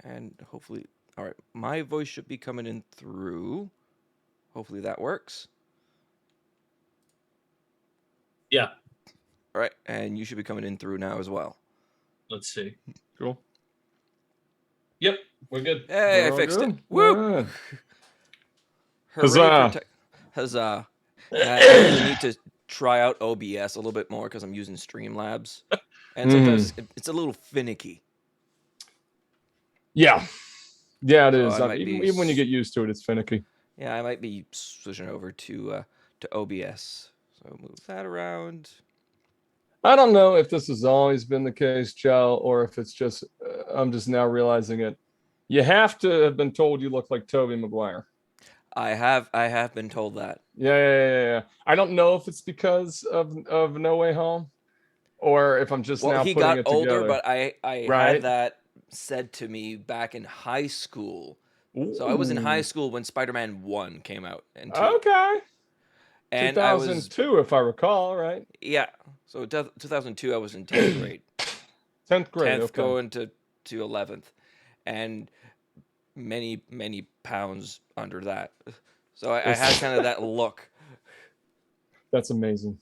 And hopefully, all right, my voice should be coming in through. Hopefully that works. Yeah. All right, and you should be coming in through now as well. Let's see. Cool. Yep, we're good. Hey, I We're all fixed it. good. Woo! Good. Hooray for Huzzah. tech. Huzzah. I really need to try out OBS a little bit more because I'm using Streamlabs. And sometimes it's a little finicky. Yeah. Yeah, it So is. I might Even, be. even when you get used to it, it's finicky. Yeah, I might be switching over to OBS. So move that around. I don't know if this has always been the case, Joe, or if it's just I'm just now realizing it. You have to have been told you look like Tobey Maguire. I have been told that. Yeah. I don't know if it's because of No Way Home, or if I'm just Well, now he putting got it older, together. but I had Right? that said to me back in high school. So I was in high Ooh. school when Spider-Man 1 came out and 2. Okay. And I was 2002, if I recall, right? yeah. So 2002 I was in 10th grade. 10th grade. 10th Okay. going to 11th and many pounds under that. So I had kind of that look. That's amazing.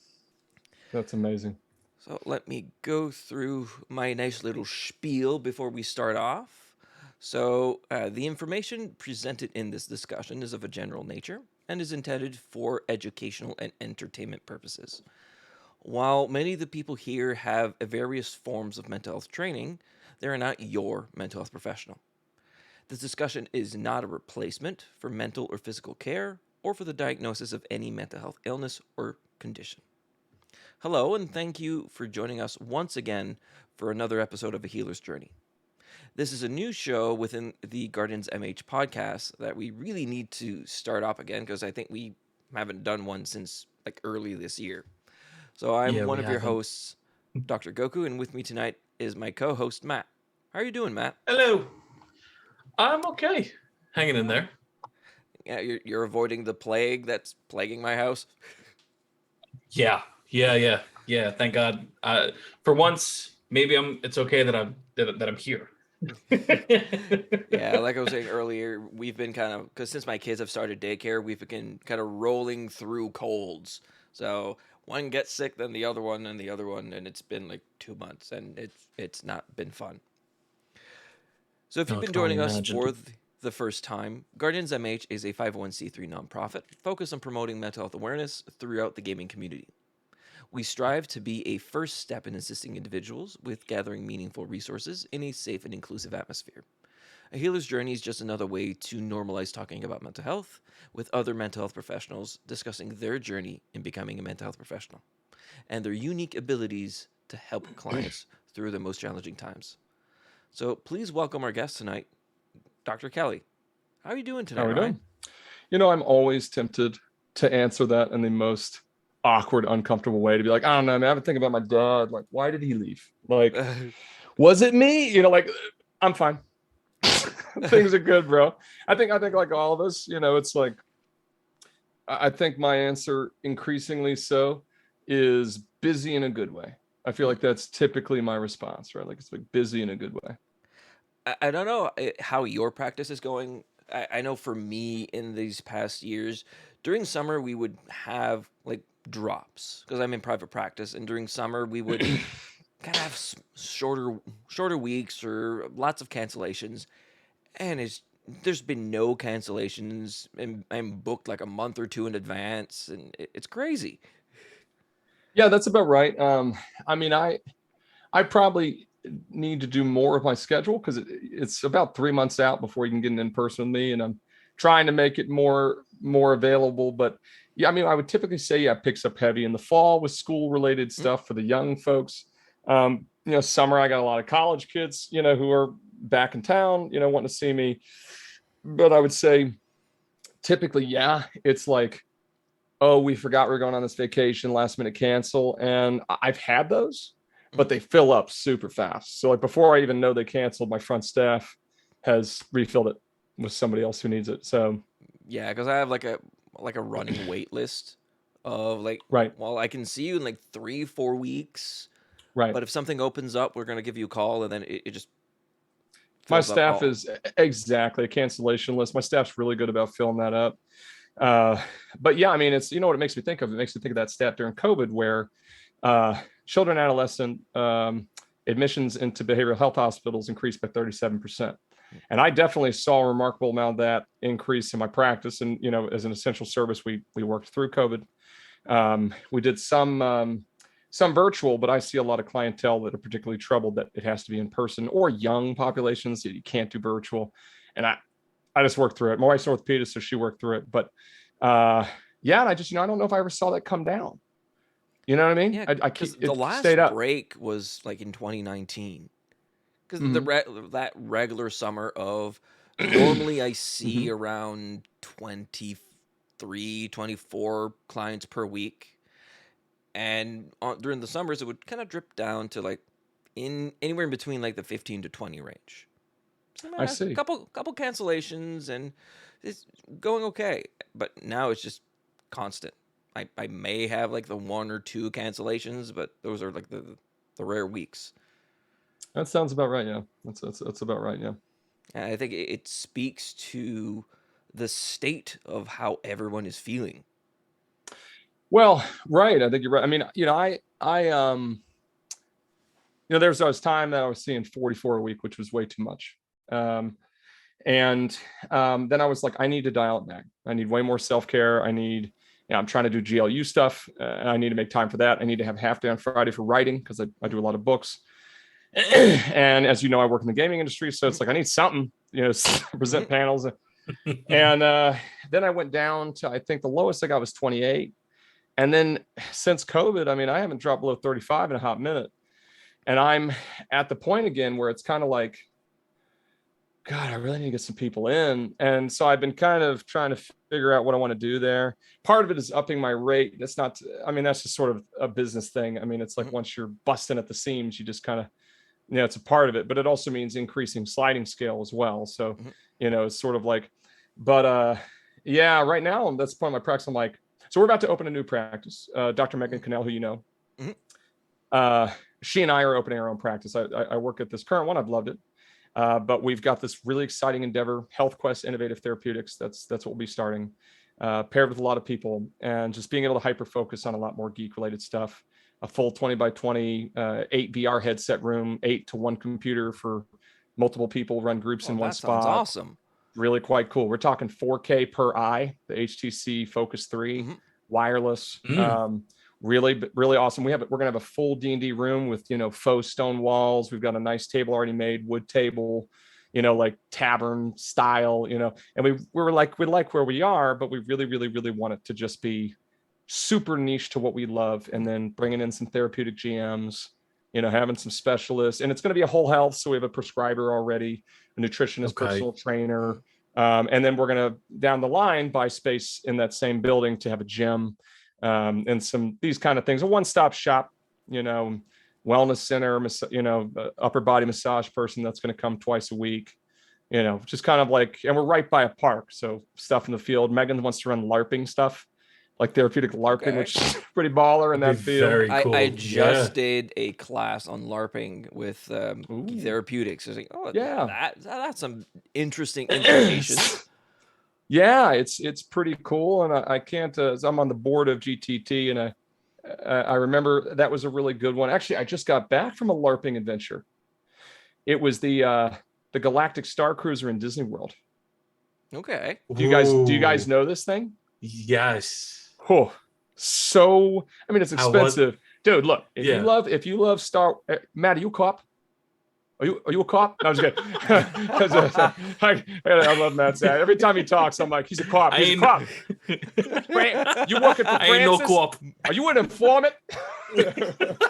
That's amazing. So let me go through my nice little spiel before we start off. So the information presented in this discussion is of a general nature and is intended for educational and entertainment purposes. While many of the people here have various forms of mental health training, they are not your mental health professional. This discussion is not a replacement for mental or physical care or for the diagnosis of any mental health illness or condition. Hello, and thank you for joining us once again for another episode of A Healer's Journey. This is a new show within the Guardians MH podcast that we really need to start up again because I think we haven't done one since like early this year. So I'm Yeah, one we of your haven't. hosts, Dr. Goku, and with me tonight is my co-host Matt. How are you doing, Matt? Hello. I'm okay. Hanging in there. Yeah, you're avoiding the plague that's plaguing my house. Yeah. Thank God. For once, maybe it's okay that I'm here. Yeah, like I was saying earlier, we've been kind of because since my kids have started daycare, we've been kind of rolling through colds. So one gets sick, then the other one, and the other one, and it's been like 2 months, and it's not been fun. So if No, you've I been can only joining us imagine. for the first time, Guardians MH is a 501c3 nonprofit focused on promoting mental health awareness throughout the gaming community. We strive to be a first step in assisting individuals with gathering meaningful resources in a safe and inclusive atmosphere. A healer's journey is just another way to normalize talking about mental health with other mental health professionals discussing their journey in becoming a mental health professional and their unique abilities to help clients through the most challenging times. So please welcome our guest tonight, Dr. Kelly. How are you doing How tonight, are we Ryan? doing? I'm always tempted to answer that in the most awkward, uncomfortable way to be like, I don't know, man. I've been thinking about my dad. Like, why did he leave? Like, was it me? Like, I'm fine. Things are good, bro. I think like all of us, it's like I think my answer increasingly so is busy in a good way. I feel like that's typically my response, right? Like it's like busy in a good way. I don't know how your practice is going. I know for me in these past years, during summer we would have like drops because I'm in private practice, and during summer we would kind of have shorter weeks or lots of cancellations, and there's been no cancellations, and I'm booked like a month or two in advance, and it's crazy. Yeah, that's about right. I mean, I probably need to do more of my schedule because it's about 3 months out before you can get an in person with me, and I'm trying to make it more available. But yeah, I mean, I would typically say yeah, it picks up heavy in the fall with school related stuff for the young folks. Summer I got a lot of college kids, who are back in town, wanting to see me. But I would say typically, yeah, it's like, oh, we forgot we are going on this vacation, last minute cancel, and I've had those but they fill up super fast. So like before I even know they canceled, my front staff has refilled it with somebody else who needs it. So Yeah, because I have like a running wait list of like, right, well, I can see you in like 3-4 weeks, right. but if something opens up, we're gonna give you a call, and then it just My fills up staff all. is exactly a cancellation list. My staff's really good about filling that up. But yeah, I mean, it's, you know what it makes me think of? It makes me think of that stat during COVID where children and adolescent admissions into behavioral health hospitals increased by 37%. And I definitely saw a remarkable amount of that increase in my practice. And, you know, as an essential service, we worked through COVID. We did some virtual, but I see a lot of clientele that are particularly troubled that it has to be in person, or young populations that you can't do virtual. And I just worked through it. My wife's an orthopedist, so she worked through it. But yeah, and I just, you know, I don't know if I ever saw that come down. You know what I mean? Yeah, I because keep the it stayed last up. break was like in 2019. Because Hmm. that regular summer of normally I see Hmm. around 23, 24 clients per week, and during the summers it would kind of drip down to like in anywhere in between like the 15 to 20 range. So, I a see. couple cancellations and it's going okay, but now it's just constant. I may have like the one or two cancellations, but those are like the rare weeks. That sounds about right. Yeah, that's about right. Yeah. And I think it speaks to the state of how everyone is feeling. Well, right. I think you're right. I mean, you know, you know, there was time that I was seeing 44 a week, which was way too much. Um, and then I was like, I need to dial it back. I need way more self-care. I need, you know, I'm trying to do GLU stuff, and I need to make time for that. I need to have half day on Friday for writing because I do a lot of books. And as you know, I work in the gaming industry, so it's like I need something, you know, present panels. And then I went down to, I think the lowest I got was 28. And then since COVID, I mean, I haven't dropped below 35 in a hot minute. And I'm at the point again where it's kind of like, God, I really need to get some people in. And so I've been kind of trying to figure out what I want to do there. Part of it is upping my rate. That's not, I mean, that's just sort of a business thing. I mean, it's like once you're busting at the seams, you just kind of, you know, it's a part of it, but it also means increasing sliding scale as well. So, Mhm. you know, it's sort of like, but yeah, right now that's the point of my practice. I'm like, so we're about to open a new practice. Dr. Megan Cannell, who you know, Mhm. she and I are opening our own practice. I work at this current one. I've loved it. But we've got this really exciting endeavor, Health Quest Innovative Therapeutics. That's what we'll be starting, paired with a lot of people, and just being able to hyper focus on a lot more geek related stuff. A full 20 by 20, 8 VR headset room, 8 to 1 computer for multiple people, run groups Well, in one that sounds spot. awesome. Really quite cool. We're talking 4K per eye, the HTC Focus 3, Hmm. wireless. Mm. Really awesome. We're gonna have a full D&D room with, you know, faux stone walls. We've got a nice table already made, wood table, you know, like tavern style, you know. And we like where we are, but we really want it to just be super niche to what we love, and then bringing in some therapeutic GMs, you know, having some specialists. And it's going to be a whole health, so we have a prescriber already, a nutritionist, Okay. personal trainer, and then we're going to down the line buy space in that same building to have a gym, and some these kind of things, a one-stop shop, you know, wellness center, you know, upper body massage person that's going to come twice a week, you know, just kind of like, and we're right by a park, so stuff in the field. Megan wants to run LARPing stuff, like therapeutic LARPing, Okay. which is pretty baller in That'd that be field. very I cool. Yeah. just did a class on LARPing with Ooh, therapeutics. I was like, oh, yeah. that's some interesting implications. Yeah, it's pretty cool. And I can't, I'm on the board of GTT, and I remember that was a really good one. Actually, I just got back from a LARPing adventure. It was the Galactic Star Cruiser in Disney World. Okay. Do you guys Ooh. know this thing? Yes. Oh, so I mean, it's How was? expensive, dude. Look, Yeah. if you love Star, Matt, are you a cop? Are you a cop? No, I'm just kidding. I love Matt's ad. Every time he talks, I'm like, he's a cop. I He's a ain't. cop. You working for I ain't no Francis? co-op. Are you an informant? I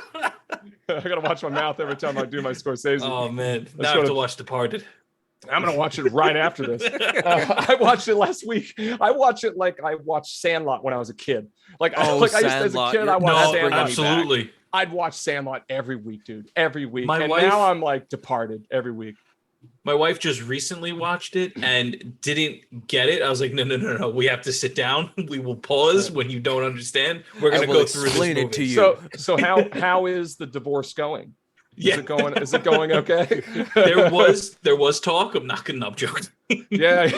gotta watch my mouth every time I do my Scorsese. Oh man, now I That's have what to watch Departed. I'm gonna watch it right after this. I watched it last week. I watch it like I watched Sandlot when I was a kid. Like, Oh, like I used to, as a Sandlot. kid, I watched No, Sandlot. absolutely. I'd watch Sandlot every week, dude. Every week. My And wife- now I'm like Departed every week. My wife just recently watched it and didn't get it. I was like, no. We have to sit down. We will pause when you don't understand. We're I gonna will go through this explain movie. it to you. So how is the divorce going? Yeah. Is it going okay? there was talk. I'm not gonna joke. Yeah.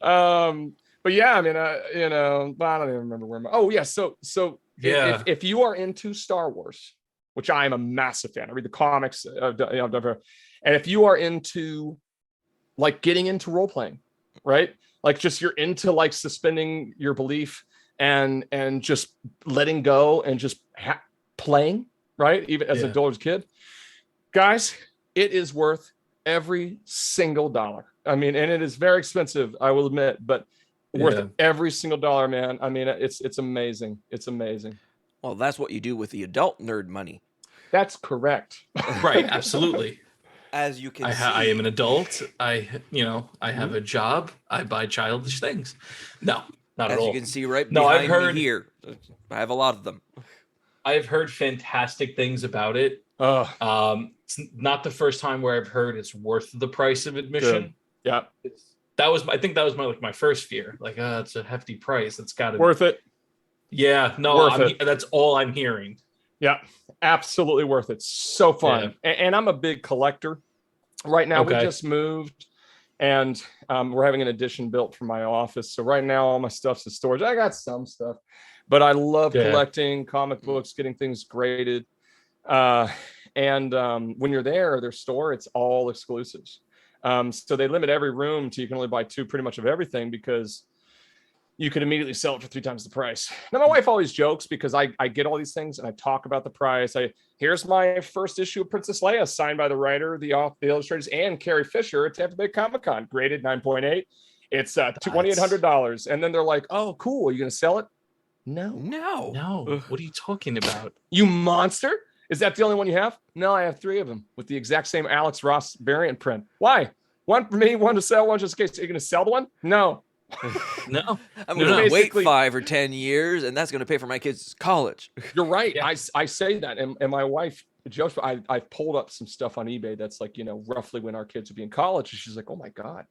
But yeah, I mean, I don't even remember where oh yeah. So Yeah. if you are into Star Wars, which I am a massive fan, I read the comics, and if you are into like getting into role playing, right? Like just you're into like suspending your belief and just letting go and just playing, right? Even as an adult, as a kid, guys, it is worth every single dollar. I mean, and it is very expensive, I will admit, but worth every single dollar, man. I mean, it's amazing. It's amazing. Well, that's what you do with the adult nerd money. That's correct. Right. Absolutely. As you can see, I am an adult. I have a job. I buy childish things. No, not at all. As you can see right No, behind I've heard me here, I have a lot of them. I've heard fantastic things about it. It's not the first time where I've heard it's worth the price of admission. Good. Yeah. I think that was my first fear. Like, it's a hefty price. It's got to worth it. Yeah, no, that's all I'm hearing. Yeah, absolutely worth it. So fun. Yeah. And I'm a big collector. Right now, we just moved and we're having an addition built for my office. So right now, all my stuff's in storage. I got some stuff, but I love collecting comic books, getting things graded. And when you're there, their store, it's all exclusives. So they limit every room to you can only buy 2 pretty much of everything because you could immediately sell it for 3 times the price. Now, my wife always jokes because I get all these things and I talk about the price. Here's my first issue of Princess Leia signed by the writer, the illustrators, and Carrie Fisher at Tampa Bay Comic-Con, graded 9.8. It's $2,800. And then they're like, oh, cool. Are you going to sell it? No. What are you talking about? You monster. Is that the only one you have? No, I have 3 of them with the exact same Alex Ross variant print. Why? One for me, one to sell, one just in case. Are you going to sell the one? No. No. I'm going to wait 5 or 10 years, and that's going to pay for my kids' college. You're right. Yeah. I say that, and my wife jokes. I've pulled up some stuff on eBay that's like, roughly when our kids would be in college, and she's like, "Oh my god."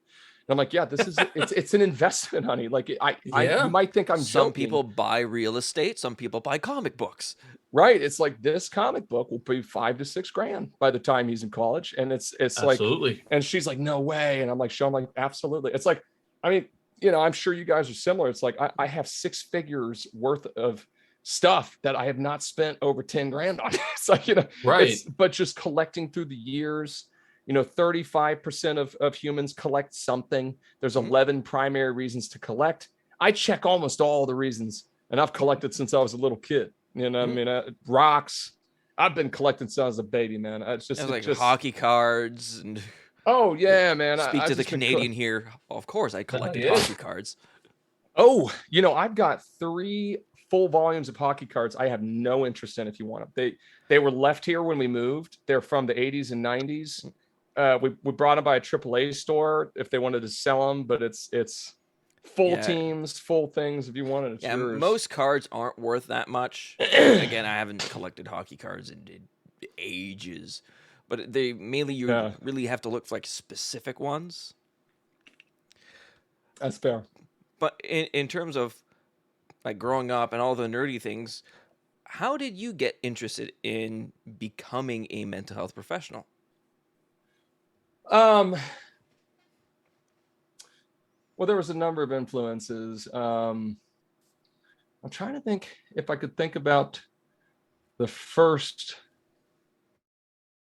And I'm like, yeah, this is it's an investment, honey. Like you might think I'm joking. Some people buy real estate. Some people buy comic books. Right. It's like this comic book will be $5 to $6 grand by the time he's in college. And it's absolutely. Like, and she's like, no way. And I'm like, Sean, like, absolutely. It's like, I mean, I'm sure you guys are similar. It's like, I have 6 figures worth of stuff that I have not spent over 10 grand on. It's like, right. But just collecting through the years, 35% of humans collect something. There's 11 primary reasons to collect. I check almost all the reasons, and I've collected since I was a little kid. I mean, rocks. I've been collecting since I was a baby, man. It's just hockey cards and. Oh yeah, man. Speak to the Canadian here. Of course, I collected hockey cards. Oh, I've got 3 full volumes of hockey cards. I have no interest in. If you want them, they were left here when we moved. They're from the 80s and 90s. We brought them by a AAA store if they wanted to sell them, but it's full teams, full things. If you wanted, it's yours. Most cards aren't worth that much. Again, I haven't collected hockey cards in ages, but they mainly really have to look for like specific ones. That's fair. But in terms of like growing up and all the nerdy things, how did you get interested in becoming a mental health professional? Well, there was a number of influences. I'm trying to think if I could think about the first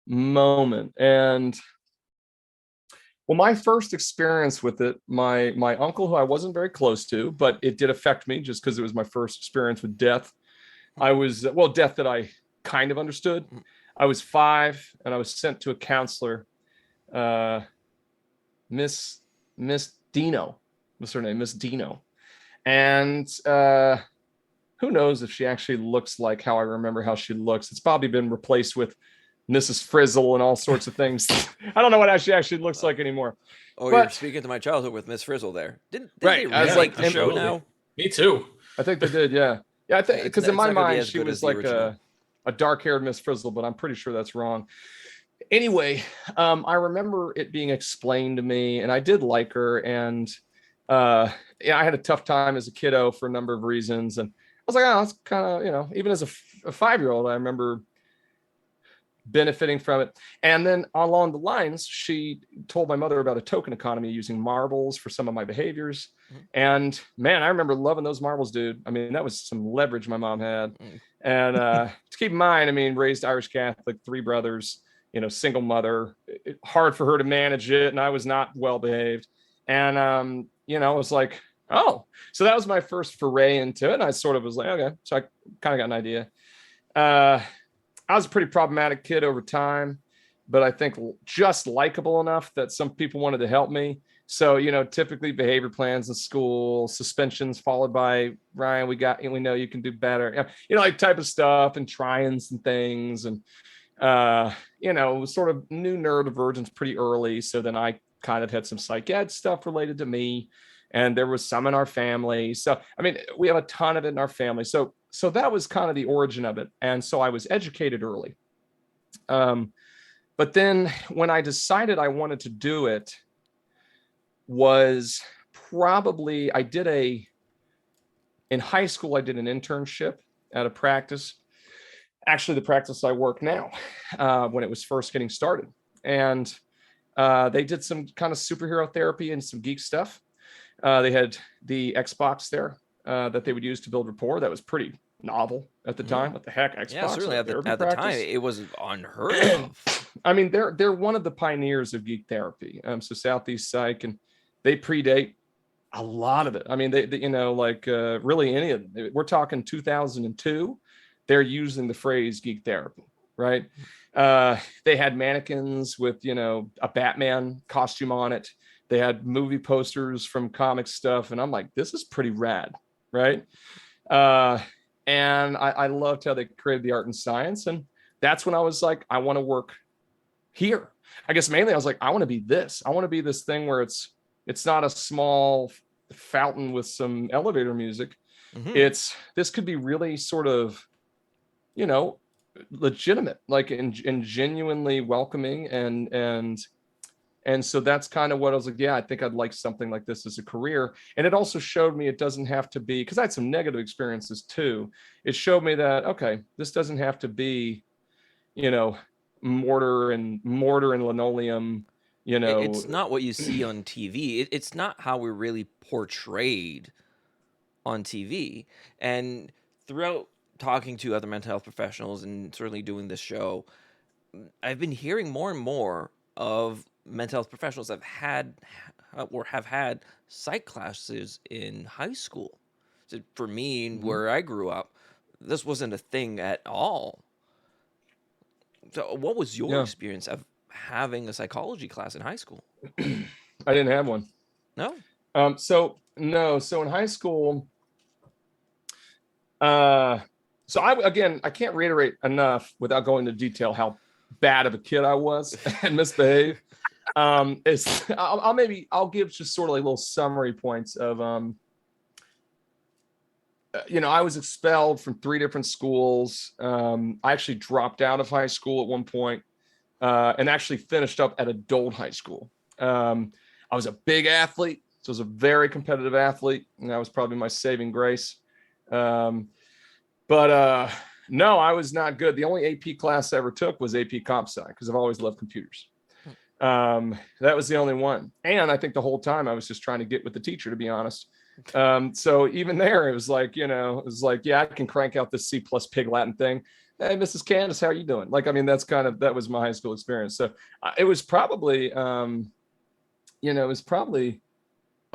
moment. And well, my first experience with it, my uncle, who I wasn't very close to, but it did affect me just because it was my first experience with death. Death that I kind of understood. I was 5 and I was sent to a counselor, Miss Dino, what's her name? Miss Dino. And who knows if she actually looks like how I remember how she looks. It's probably been replaced with Mrs. Frizzle and all sorts of things. I don't know what she actually looks like anymore. Oh, you're speaking to my childhood with Miss Frizzle there. Didn't they remake the show now? Me too. I think they did, yeah. Yeah, I think because in my mind she was like a dark-haired Miss Frizzle, but I'm pretty sure that's wrong. Anyway, I remember it being explained to me, and I did like her. And I had a tough time as a kiddo for a number of reasons, and was like, oh, it's kind of, even as a 5-year-old, I remember benefiting from it. And then along the lines, she told my mother about a token economy using marbles for some of my behaviors. Mhm. And man, I remember loving those marbles, dude. I mean, that was some leverage my mom had. And to keep in mind, I mean, raised Irish Catholic, 3 brothers, single mother, hard for her to manage it. And I was not well behaved. And, it was like, oh, so that was my first foray into it. And I sort of was like, okay, so I kind of got an idea. I was a pretty problematic kid over time, but I think just likable enough that some people wanted to help me. So, typically behavior plans in school, suspensions followed by Ryan, we know you can do better, like type of stuff, and try-ins and things. And, sort of new neurodivergence pretty early. So then I kind of had some psych ed stuff related to me, and there was some in our family. So, I mean, we have a ton of it in our family. So that was kind of the origin of it. And so I was educated early. But then when I decided I wanted to do it was probably, in high school, I did an internship at a practice, actually the practice I work now, when it was first getting started. And they did some kind of superhero therapy and some geek stuff. They had the Xbox there that they would use to build rapport. That was pretty novel at the time. What the heck, Xbox? Yeah, certainly at the time it was unheard of. I mean, they're one of the pioneers of geek therapy. So Southeast Psych, and they predate a lot of it. I mean, they really any of them. We're talking 2002. They're using the phrase geek therapy, right? They had mannequins with a Batman costume on it. They had movie posters from comic stuff, and I'm like, this is pretty rad, right? And I loved how they created the art and science, and that's when I was like, I want to work here. I guess mainly I was like, I want to be this. I want to be this thing where it's not a small fountain with some elevator music. This could be really sort of, legitimate, like and genuinely welcoming, and so that's kind of what I was like, yeah, I think I'd like something like this as a career. And it also showed me it doesn't have to be, because I had some negative experiences too. It showed me that, okay, this doesn't have to be, mortar and linoleum, It's not what you see on TV. It's not how we're really portrayed on TV. And throughout talking to other mental health professionals and certainly doing this show, I've been hearing more and more of mental health professionals that have had psych classes in high school. So for me, where I grew up, this wasn't a thing at all. So what was your experience of having a psychology class in high school? I didn't have one. No? So in high school, so I can't reiterate enough without going into detail how bad of a kid I was and misbehaved. I'll give just sort of like little summary points of, I was expelled from 3 different schools. I actually dropped out of high school at one point, and actually finished up at adult high school. I was a big athlete, so I was a very competitive athlete, and that was probably my saving grace. But no, I was not good. The only AP class I ever took was AP Comp Sci, because I've always loved computers. That was the only one. And I think the whole time I was just trying to get with the teacher, to be honest. So even there, it was like, yeah, I can crank out this C+ Pig Latin thing. Hey, Mrs. Candace, how are you doing? Like, I mean, that was my high school experience. So it was probably, a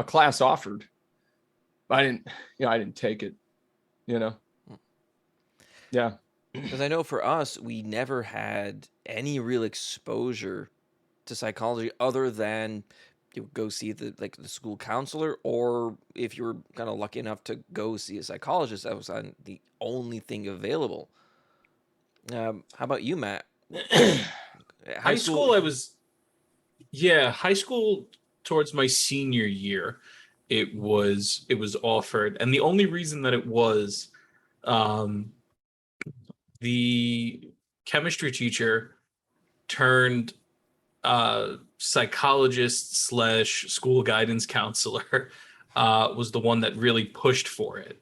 class offered. I didn't take it, Yeah. Because I know for us, we never had any real exposure to psychology other than you would go see the school counselor, or if you were kind of lucky enough to go see a psychologist, that was the only thing available. How about you, Matt? High school high school towards my senior year, it was offered, and the only reason that it was, the chemistry teacher turned psychologist / school guidance counselor, was the one that really pushed for it.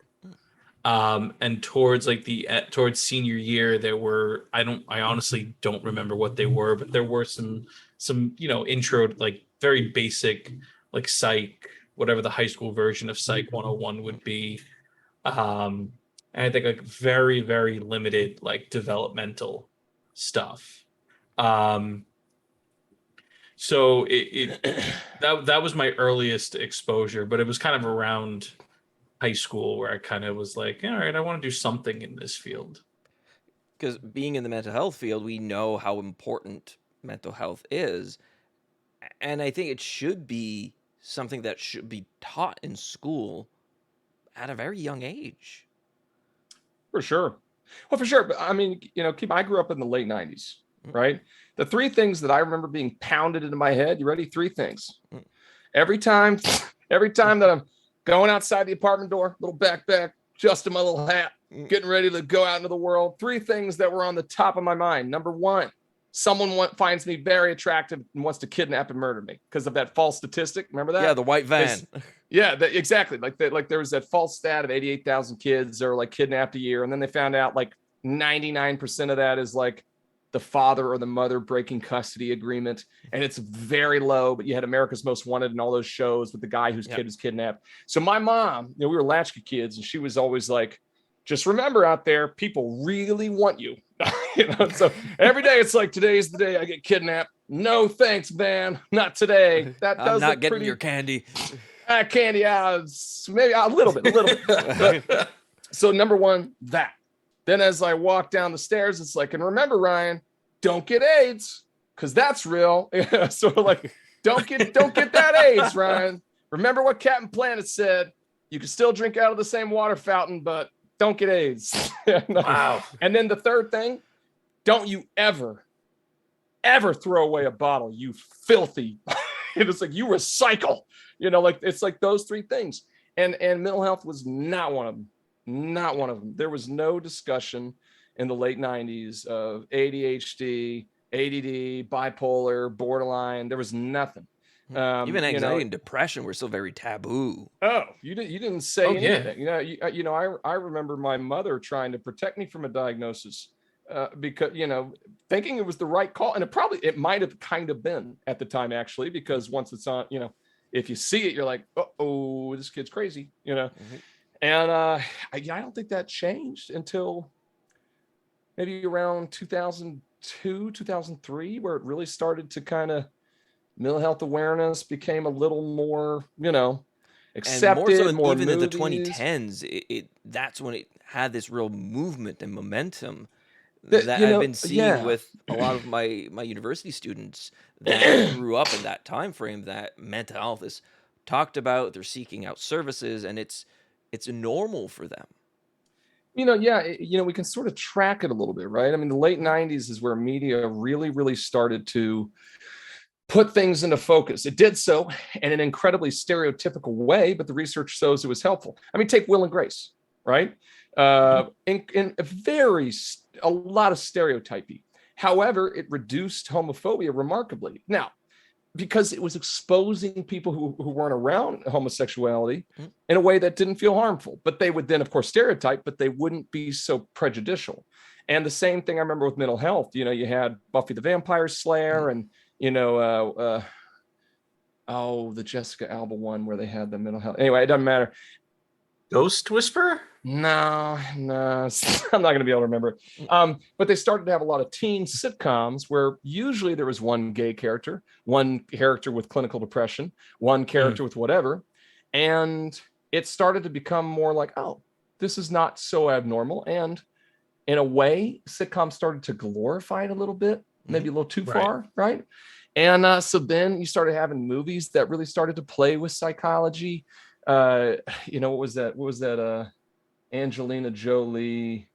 And towards like towards senior year, there were, I honestly don't remember what they were, but there were some intro, like very basic, like psych, whatever the high school version of Psych 101 would be. And I think like very, very limited like developmental stuff. Um, so that was my earliest exposure, but it was kind of around high school where I kind of was like, all right, I want to do something in this field. Because being in the mental health field, we know how important mental health is. And I think it should be something that should be taught in school at a very young age. For sure. Well, for sure. But I mean, I grew up in the late 90s, Mm. right? The three things that I remember being pounded into my head, you ready? Three things. Mm. Every time that I'm going outside the apartment door, little backpack, just in my little hat, getting ready to go out into the world, three things that were on the top of my mind. Number one, someone finds me very attractive and wants to kidnap and murder me because of that false statistic. Remember that? Yeah, the white van. Yeah, exactly. Like there was that false stat of 88,000 kids are like kidnapped a year, and then they found out like 99% of that is like the father or the mother breaking custody agreement, and it's very low. But you had America's Most Wanted and all those shows with the guy whose kid was kidnapped. So my mom, we were latchkey kids, and she was always like, "Just remember out there, people really want you." So every day it's like, today's the day I get kidnapped. No thanks, man, not today. That I'm does not look getting pretty... your candy. Candy, maybe a little bit. But, so number one, that. Then as I walk down the stairs, it's like, and remember, Ryan, don't get AIDS, because that's real. So like, don't get that AIDS, Ryan. Remember what Captain Planet said. You can still drink out of the same water fountain, but don't get AIDS. Wow. And then the third thing, don't you ever throw away a bottle, you filthy. It's like, you recycle. Like it's like those three things. And mental health was not one of them. Not one of them. There was no discussion in the late 90s of ADHD, ADD, bipolar, borderline. There was nothing. Even anxiety and depression were still very taboo. Oh, you didn't say anything. Yeah. I remember my mother trying to protect me from a diagnosis because, thinking it was the right call. And it might have kind of been at the time, actually, because once it's on, if you see it, you're like, oh, this kid's crazy, Mm-hmm. And I don't think that changed until maybe around 2002, 2003, where it really started to kind of, mental health awareness became a little more, accepted. And more so even movies. in the 2010s, that's when it had this real movement and momentum that I've been seeing with a lot of my university students that grew up in that time frame, that mental health is talked about, they're seeking out services, and it's normal for them. We can sort of track it a little bit, right? I mean, the late 90s is where media really, really started to put things into focus. It did so in an incredibly stereotypical way, but the research shows it was helpful. I mean, take Will and Grace, right? In a lot of stereotypy. However, it reduced homophobia remarkably. Now, because it was exposing people who weren't around homosexuality in a way that didn't feel harmful, but they would then, of course, stereotype, but they wouldn't be so prejudicial. And the same thing I remember with mental health. You had Buffy the Vampire Slayer and, the Jessica Alba one where they had the mental health. Anyway, it doesn't matter. Ghost Whisperer? No, I'm not going to be able to remember it. But they started to have a lot of teen sitcoms where usually there was one gay character, one character with clinical depression, one character with whatever. And it started to become more like, oh, this is not so abnormal. And in a way, sitcoms started to glorify it a little bit, maybe a little too far, right? And so then you started having movies that really started to play with psychology. What was that? Angelina Jolie,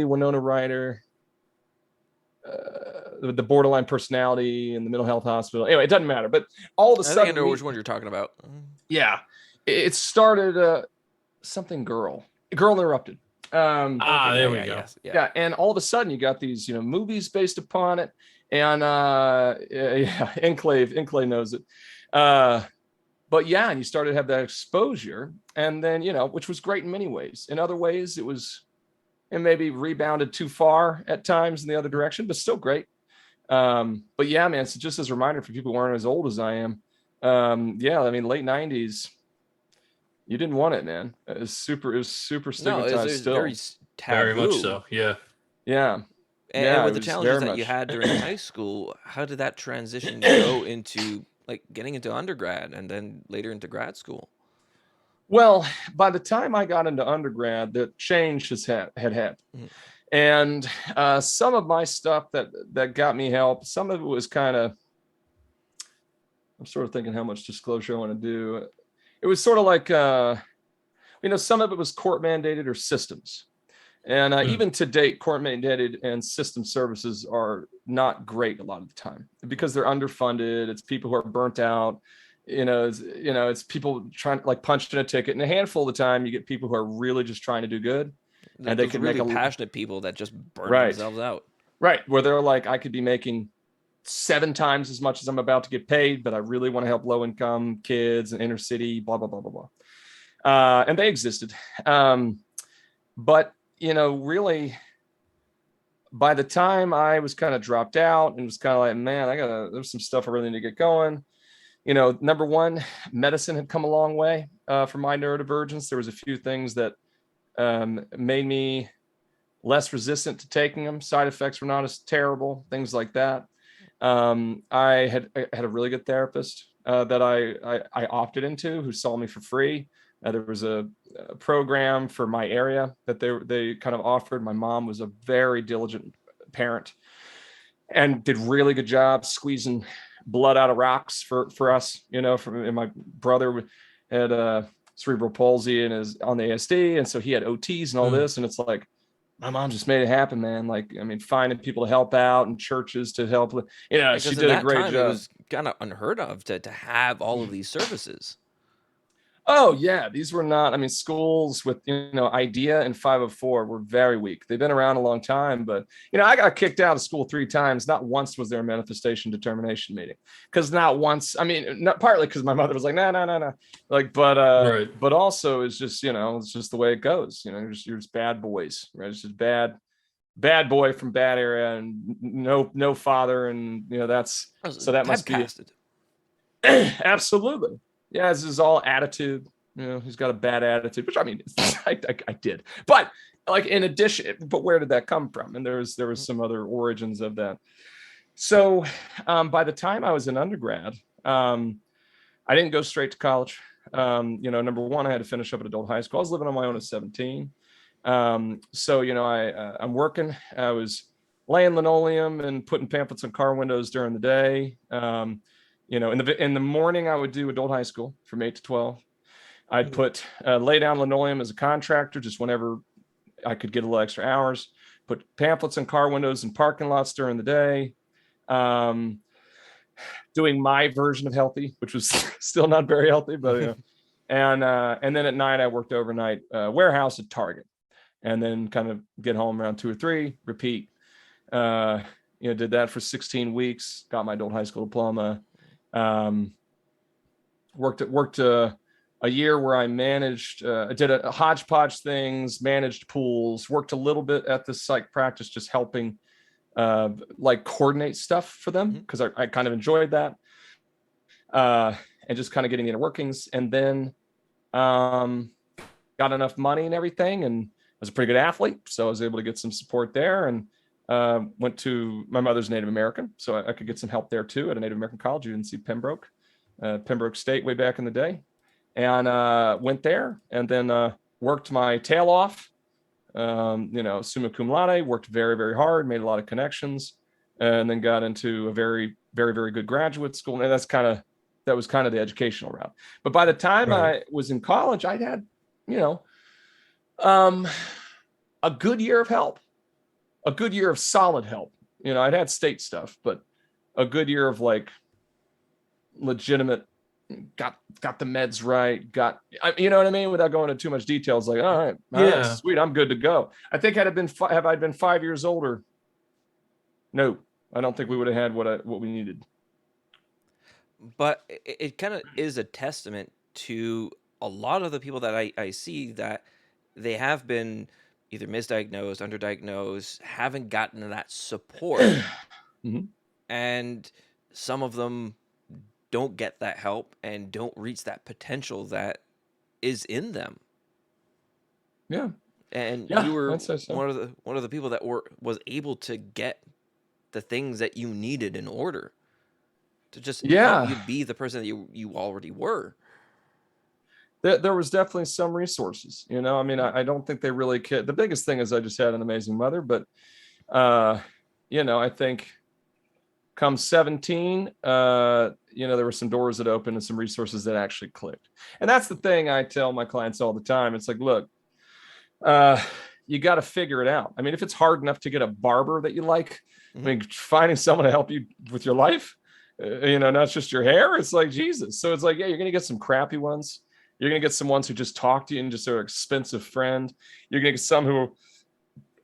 Winona Ryder, the borderline personality and the mental health hospital. Anyway, it doesn't matter. But all of a sudden, I know which one you're talking about. Yeah, it started something girl interrupted. There we go. Yeah, and all of a sudden you got these movies based upon it, and Enclave knows it. but yeah, and you started to have that exposure, and then, which was great in many ways. In other ways, it maybe rebounded too far at times in the other direction, but still great. But yeah, man, so just as a reminder for people who aren't as old as I am, yeah, I mean, late 90s, you didn't want it, man. It was super No, it stigmatized was still. very Very much taboo. so. Yeah. Yeah. And Yeah, with it the was challenges very that you much. had during high school, how did that transition go into like getting into undergrad and then later into grad school? Well, by the time I got into undergrad, the change had happened. Mhm. And some of my stuff that got me help, some of it was kind of, I'm sort of thinking how much disclosure I want to do. It was sort of like, some of it was court mandated or systems. And even to date, court mandated and system services are not great a lot of the time because they're underfunded. It's people who are burnt out. It's people trying, like, punched in a ticket. And a handful of the time, you get people who are really just trying to do good, and they Those could make really passionate people that just burn right, themselves out. right, where they're like, I could be making 7 times as much as I'm about to get paid, but I really want to help low income kids and inner city, blah blah blah blah blah. And they existed, but really, by the time I was kind of dropped out and was kind of like, man, there's some stuff I really need to get going. Number one, medicine had come a long way for my neurodivergence. There was a few things that made me less resistant to taking them. Side effects were not as terrible, things like that. I had a really good therapist that I opted into, who saw me for free. There was a program for my area that they kind of offered. My mom was a very diligent parent and did really good job squeezing blood out of rocks for us. And my brother had cerebral palsy and is on the ASD, and so he had OTs and all this. And it's like, my mom just made it happen, man. Like, I mean, finding people to help out and churches to help. Because She in did a that great time, it job. was kind of unheard of to have all of these services. Oh yeah, these were not. I mean, schools with IDEA and 504 were very weak. They've been around a long time, but I got kicked out of school 3 times. Not once was there a manifestation determination meeting, because not once. I mean, not partly because my mother was like, no, no, no, no, like, Right. but also it's just it's just the way it goes. You're just bad boys, right? It's just bad boy from bad area and no father, and that's so that must be Typecasted. absolutely. Yeah, this is all attitude. He's got a bad attitude, which I mean, I did, but like, in addition, but where did that come from? And there was some other origins of that. So by the time I was in undergrad, I didn't go straight to college. Number one, I had to finish up at adult high school. I was living on my own at 17. So I'm working. I was laying linoleum and putting pamphlets on car windows during the day. In the morning, I would do adult high school from 8 to 12. I'd put lay down linoleum as a contractor just whenever I could get a little extra hours. Put pamphlets on car windows and parking lots during the day. Doing my version of healthy, which was still not very healthy, but and then at night I worked overnight warehouse at Target, and then kind of get home around 2 or 3, repeat. Did that for 16 weeks, got my adult high school diploma. Worked a year where I managed, I did a hodgepodge things, managed pools, worked a little bit at the psych practice, just helping like coordinate stuff for them, because I kind of enjoyed that, and just kind of getting the inner workings. And then got enough money and everything, and I was a pretty good athlete, so I was able to get some support there, and went to, my mother's Native American, so I could get some help there too at a Native American college, UNC Pembroke State, way back in the day, and went there, and then worked my tail off, summa cum laude, worked very, very hard, made a lot of connections, and then got into a very, very, very good graduate school. And that was kind of the educational route. But by the time I was in college, I'd had, a good year of help, a good year of solid help. I'd had state stuff, but a good year of like legitimate, got the meds right, you know what I mean, without going into too much details. Like, all right, sweet, I'm good to go. I think have I been 5 years older, no, I don't think we would have had what we needed. but it kind of is a testament to a lot of the people that I see that they have been either misdiagnosed, underdiagnosed, haven't gotten that support, Mhm. and some of them don't get that help and don't reach that potential that is in them. Yeah. And Yeah, you were I'd say so. one of the people that was able to get the things that you needed in order to just help Yeah. you be the person that you already were. There was definitely some resources, you know. I mean, I don't think they really cared. The biggest thing is I just had an amazing mother, but uh, you know, I think come 17, you know, there were some doors that opened and some resources that actually clicked. And that's the thing I tell my clients all the time. It's like, look, uh, you got to figure it out. I mean, if it's hard enough to get a barber that you like, I Mhm. mean, finding someone to help you with your life, you know, not just your hair, it's like Jesus. So it's like, yeah, you're going to get some crappy ones. You're going to get some ones who just talk to you and just are an expensive friend. You're going to get some who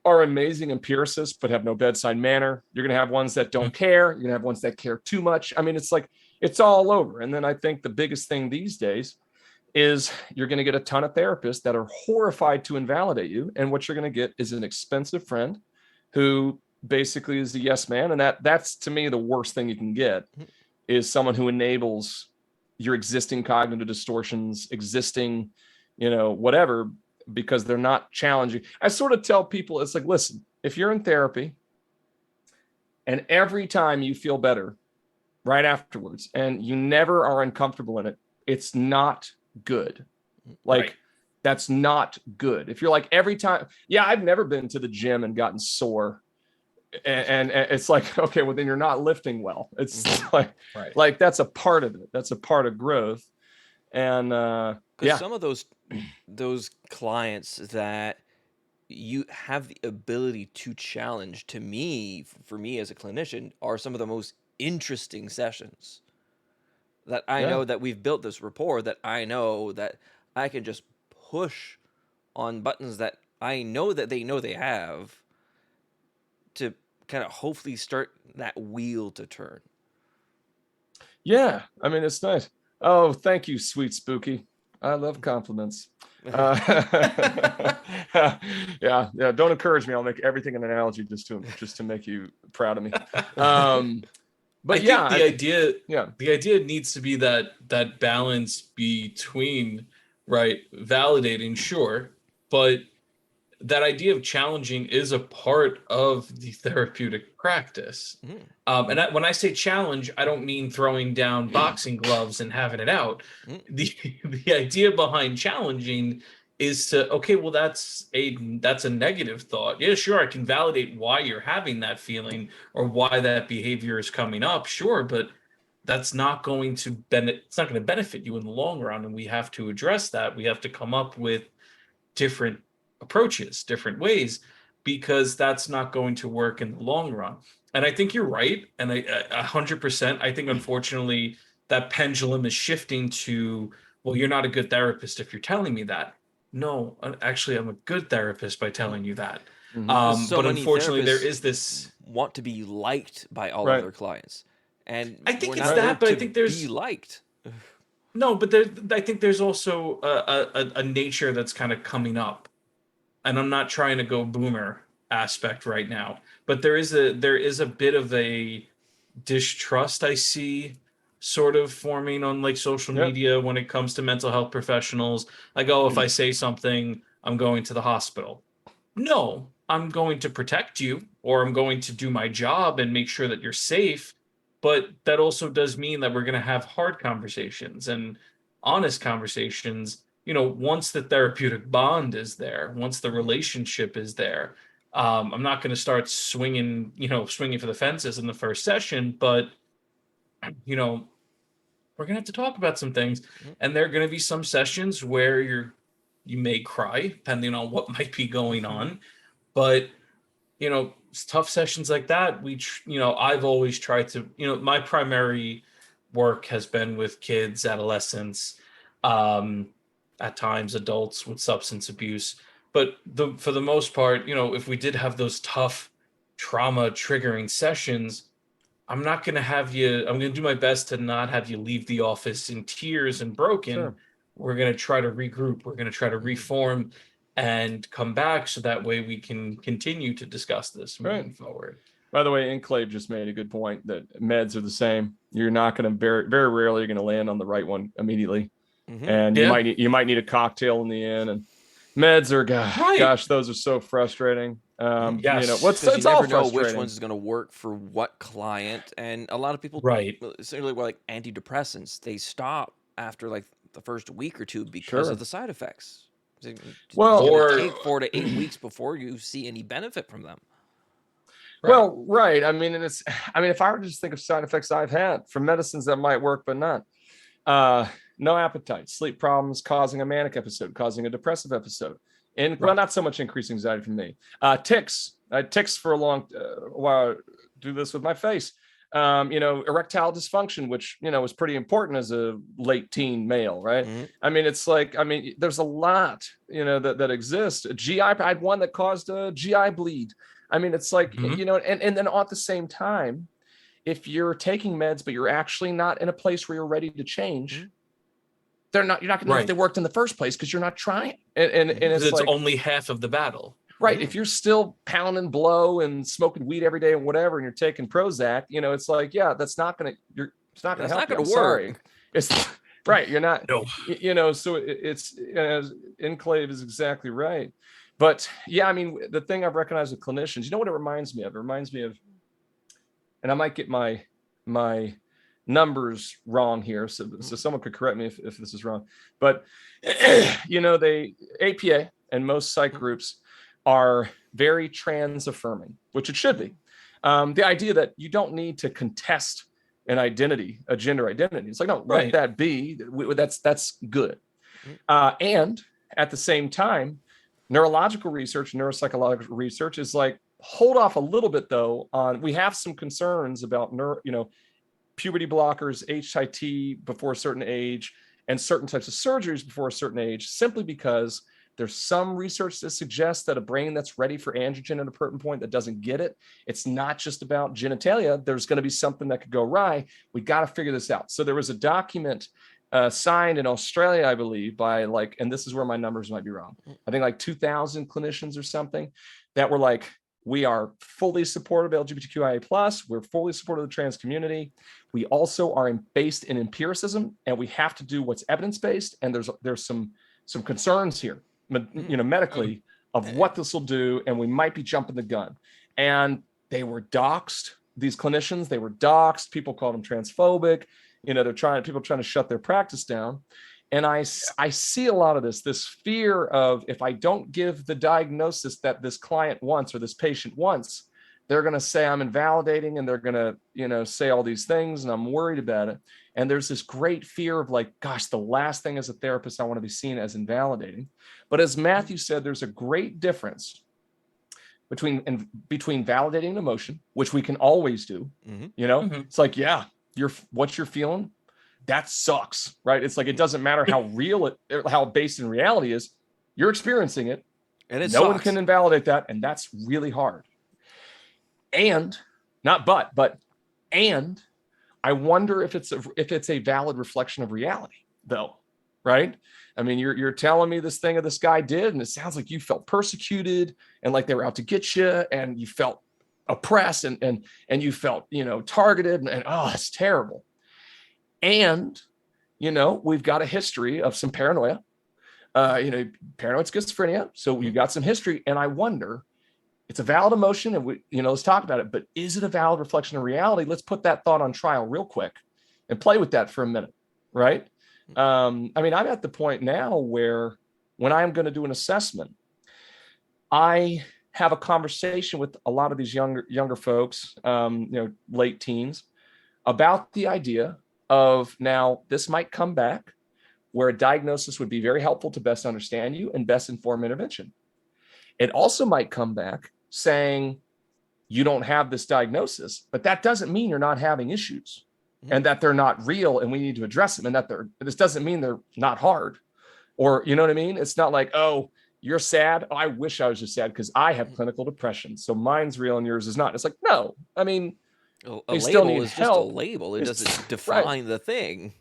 are amazing empiricists but have no bedside manner. You're going to have ones that don't care. You're going to have ones that care too much. I mean, it's like it's all over. And then I think the biggest thing these days is you're going to get a ton of therapists that are horrified to invalidate you. And what you're going to get is an expensive friend who basically is a yes man. And that's to me the worst thing you can get Mhm. is someone who enables your existing cognitive distortions, existing, you know, whatever, because they're not challenging. I sort of tell people it's like, listen, if you're in therapy and every time you feel better right afterwards and you never are uncomfortable in it, it's not good. Right. Like, that's not good. If you're like every time, yeah, I've never been to the gym and gotten sore. And it's like, okay, well, then you're not lifting well. It's Mhm. Right. like that's a part of it. That's a part of growth. And Because yeah, some of those clients that you have the ability to challenge, to me, for me as a clinician, are some of the most interesting sessions that I yeah, know that we've built this rapport, that I know that I can just push on buttons that I know they have to kind of hopefully start that wheel to turn. yeah. I mean, it's nice. Oh, thank you, sweet spooky. I love compliments. Uh, yeah, yeah. Don't encourage me. I'll make everything an analogy just to make you proud of me. Um, I but yeah, think yeah, the idea needs to be that balance between, right, validating, sure, but that idea of challenging is a part of the therapeutic practice. Mhm. When I say challenge, I don't mean throwing down boxing gloves and having it out. Mhm. The the idea behind challenging is to, okay, well, that's a negative thought. Yeah, sure, I can validate why you're having that feeling or why that behavior is coming up. Sure, but that's not going to it's not going to benefit you in the long run, and we have to address that. We have to come up with different approaches, different ways, because that's not going to work in the long run. And I think you're right. And 100%, I think unfortunately that pendulum is shifting to, well, you're not a good therapist if you're telling me that. No, actually, I'm a good therapist by telling you that. mhm, Because so But many unfortunately, there therapists is this. want to be liked by all of right, their clients, and I we're think it's not right. there that, but I to think be there's liked. no, but I think there's also a nature that's kind of coming up, and I'm not trying to go boomer aspect right now, but there is a bit of a distrust I see sort of forming on like social Yeah, media when it comes to mental health professionals. Like, oh, if I say something, I'm going to the hospital. No, I'm going to protect you or I'm going to do my job and make sure that you're safe. But that also does mean that we're going to have hard conversations and honest conversations. Once the therapeutic bond is there, once the Mhm. relationship is there, I'm not going to start swinging for the fences in the first session, but you know, we're going to have to talk about some things, Mhm. and there are going to be some sessions where you may cry, depending on what might be going on, but tough sessions like that, I've always tried to, my primary work has been with kids, adolescents, um, at times adults with substance abuse. But for the most part, if we did have those tough trauma triggering sessions, I'm not going to have you, I'm going to do my best to not have you leave the office in tears and broken. Sure. We're going to try to regroup. We're going to try to reform and come back so that way we can continue to discuss this moving forward. By the way, Enclave just made a good point that meds are the same. You're not going to very, very rarely you're going to land on the right one immediately, and you might need a cocktail in the end. And meds are gosh, those are so frustrating. Yes. It's all never know which one's going to work for what client, and a lot of people, certainly like antidepressants, they stop after like the first week or two because of the side effects. Or take 4 to 8 weeks before you see any benefit from them. Well, right. I mean, if I were to just think of side effects I've had from medicines that might work, but not, no appetite, sleep problems, causing a manic episode, causing a depressive episode, and well, not so much increased anxiety for me. Tics for a long while. Do this with my face. Erectile dysfunction, which, was pretty important as a late teen male, right? I mean, it's like, there's a lot, that exists. GI, I had one that caused a GI bleed. I mean, it's like, and then at the same time, if you're taking meds, but you're actually not in a place where you're ready to change, you're not going to know if they worked in the first place because you're not trying. And it's like, only half of the battle. Right. If you're still pounding blow and smoking weed every day and whatever, and you're taking Prozac, it's like, it's not going to help. It's not going to work. Sorry. It's right. You're not, so it's, Enclave is exactly right. But the thing I've recognized with clinicians, what it reminds me of? It reminds me of, and I might get my numbers wrong here, so someone could correct me if this is wrong. But they APA and most psych groups are very trans affirming, which it should be. The idea that you don't need to contest an identity, a gender identity. It's like, no, let that be. That's good. And at the same time, neurological research, neuropsychological research is like, hold off a little bit though on, we have some concerns about puberty blockers, HIT before a certain age, and certain types of surgeries before a certain age, simply because there's some research that suggests that a brain that's ready for androgen at a certain point that doesn't get it, it's not just about genitalia. There's going to be something that could go awry. We got to figure this out. So there was a document signed in Australia, I believe, by and this is where my numbers might be wrong, I think like 2,000 clinicians or something, that were like, we are fully supportive of LGBTQIA+. We're fully supportive of the trans community. We also are based in empiricism, and we have to do what's evidence-based. And there's some concerns here, medically, of what this will do, and we might be jumping the gun. And they were doxxed. These clinicians, they were doxxed. People called them transphobic. People trying to shut their practice down. And I see a lot of this fear of, if I don't give the diagnosis that this client wants or this patient wants, they're going to say I'm invalidating, and they're going to, say all these things, and I'm worried about it. And there's this great fear of like, gosh, the last thing as a therapist I want to be seen as invalidating. But as Matthew said, there's a great difference between validating an emotion, which we can always do. It's like, what you're feeling, that sucks, right? It's like, it doesn't matter how real how based in reality is, you're experiencing it, and no one can invalidate that, and that's really hard. And I wonder if it's a valid reflection of reality, though, right? I mean, you're telling me this thing that this guy did, and it sounds like you felt persecuted, and like they were out to get you, and you felt oppressed, and you felt targeted, and oh, it's terrible. And we've got a history of some paranoia, paranoid schizophrenia. So we've got some history, and I wonder, it's a valid emotion, and let's talk about it. But is it a valid reflection of reality? Let's put that thought on trial real quick and play with that for a minute, right? I'm at the point now where, when I'm going to do an assessment, I have a conversation with a lot of these younger folks, late teens, about the idea of, now this might come back, where a diagnosis would be very helpful to best understand you and best inform intervention. It also might come back saying, you don't have this diagnosis, but that doesn't mean you're not having issues, and that they're not real, and we need to address them, and that this doesn't mean they're not hard, or you know what I mean? It's not like, oh, you're sad. Oh, I wish I was just sad because I have clinical depression, so mine's real and yours is not. It's like, no, A They still label need is just a help. label. It It's doesn't right. define the thing.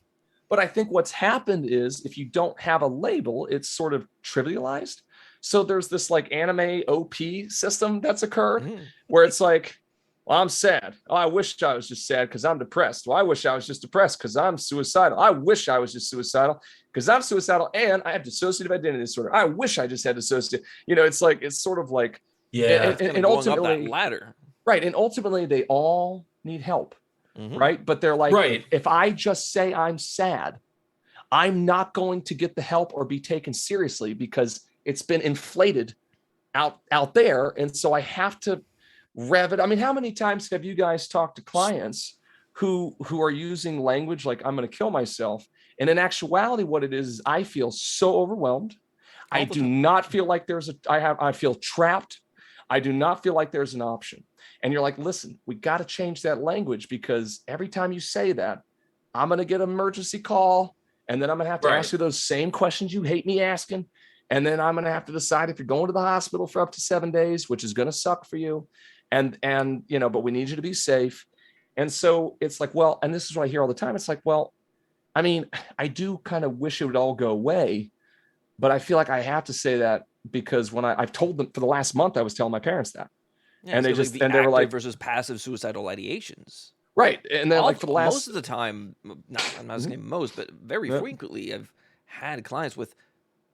But I think what's happened is if you don't have a label, it's sort of trivialized. So there's this like anime OP system that's occurred Mm. where it's like, well, I'm sad. Oh, I wish I was just sad because I'm depressed. Well, I wish I was just depressed because I'm suicidal. I wish I was just suicidal because I'm suicidal and I have dissociative identity disorder. I wish I just had dissociative. It's like, it's sort of like, Yeah. It's kind of and going up that ultimately, ladder. right. And ultimately, they all need help, Mm-hmm. right? But they're like, Right. if I just say I'm sad, I'm not going to get the help or be taken seriously because it's been inflated out there. And so I have to rev it. I mean, how many times have you guys talked to clients who are using language like I'm going to kill myself? And in actuality, what it is I feel so overwhelmed. I All the do time. not feel like I feel trapped. I do not feel like there's an option. And you're like, listen, we got to change that language because every time you say that, I'm going to get an emergency call. And then I'm going to have to ask Right. you those same questions you hate me asking. And then I'm going to have to decide if you're going to the hospital for up to 7 days, which is going to suck for you. And, but we need you to be safe. And so it's like, well, and this is what I hear all the time. It's like, well, I mean, I do kind of wish it would all go away, but I feel like I have to say that because when I've told them for the last month, I was telling my parents that, Yeah, and it's they got like just, the and they were active like, versus passive suicidal ideations. right. And then like for the Most last, of the time, I'm not saying most, but very yeah, frequently, I've had clients with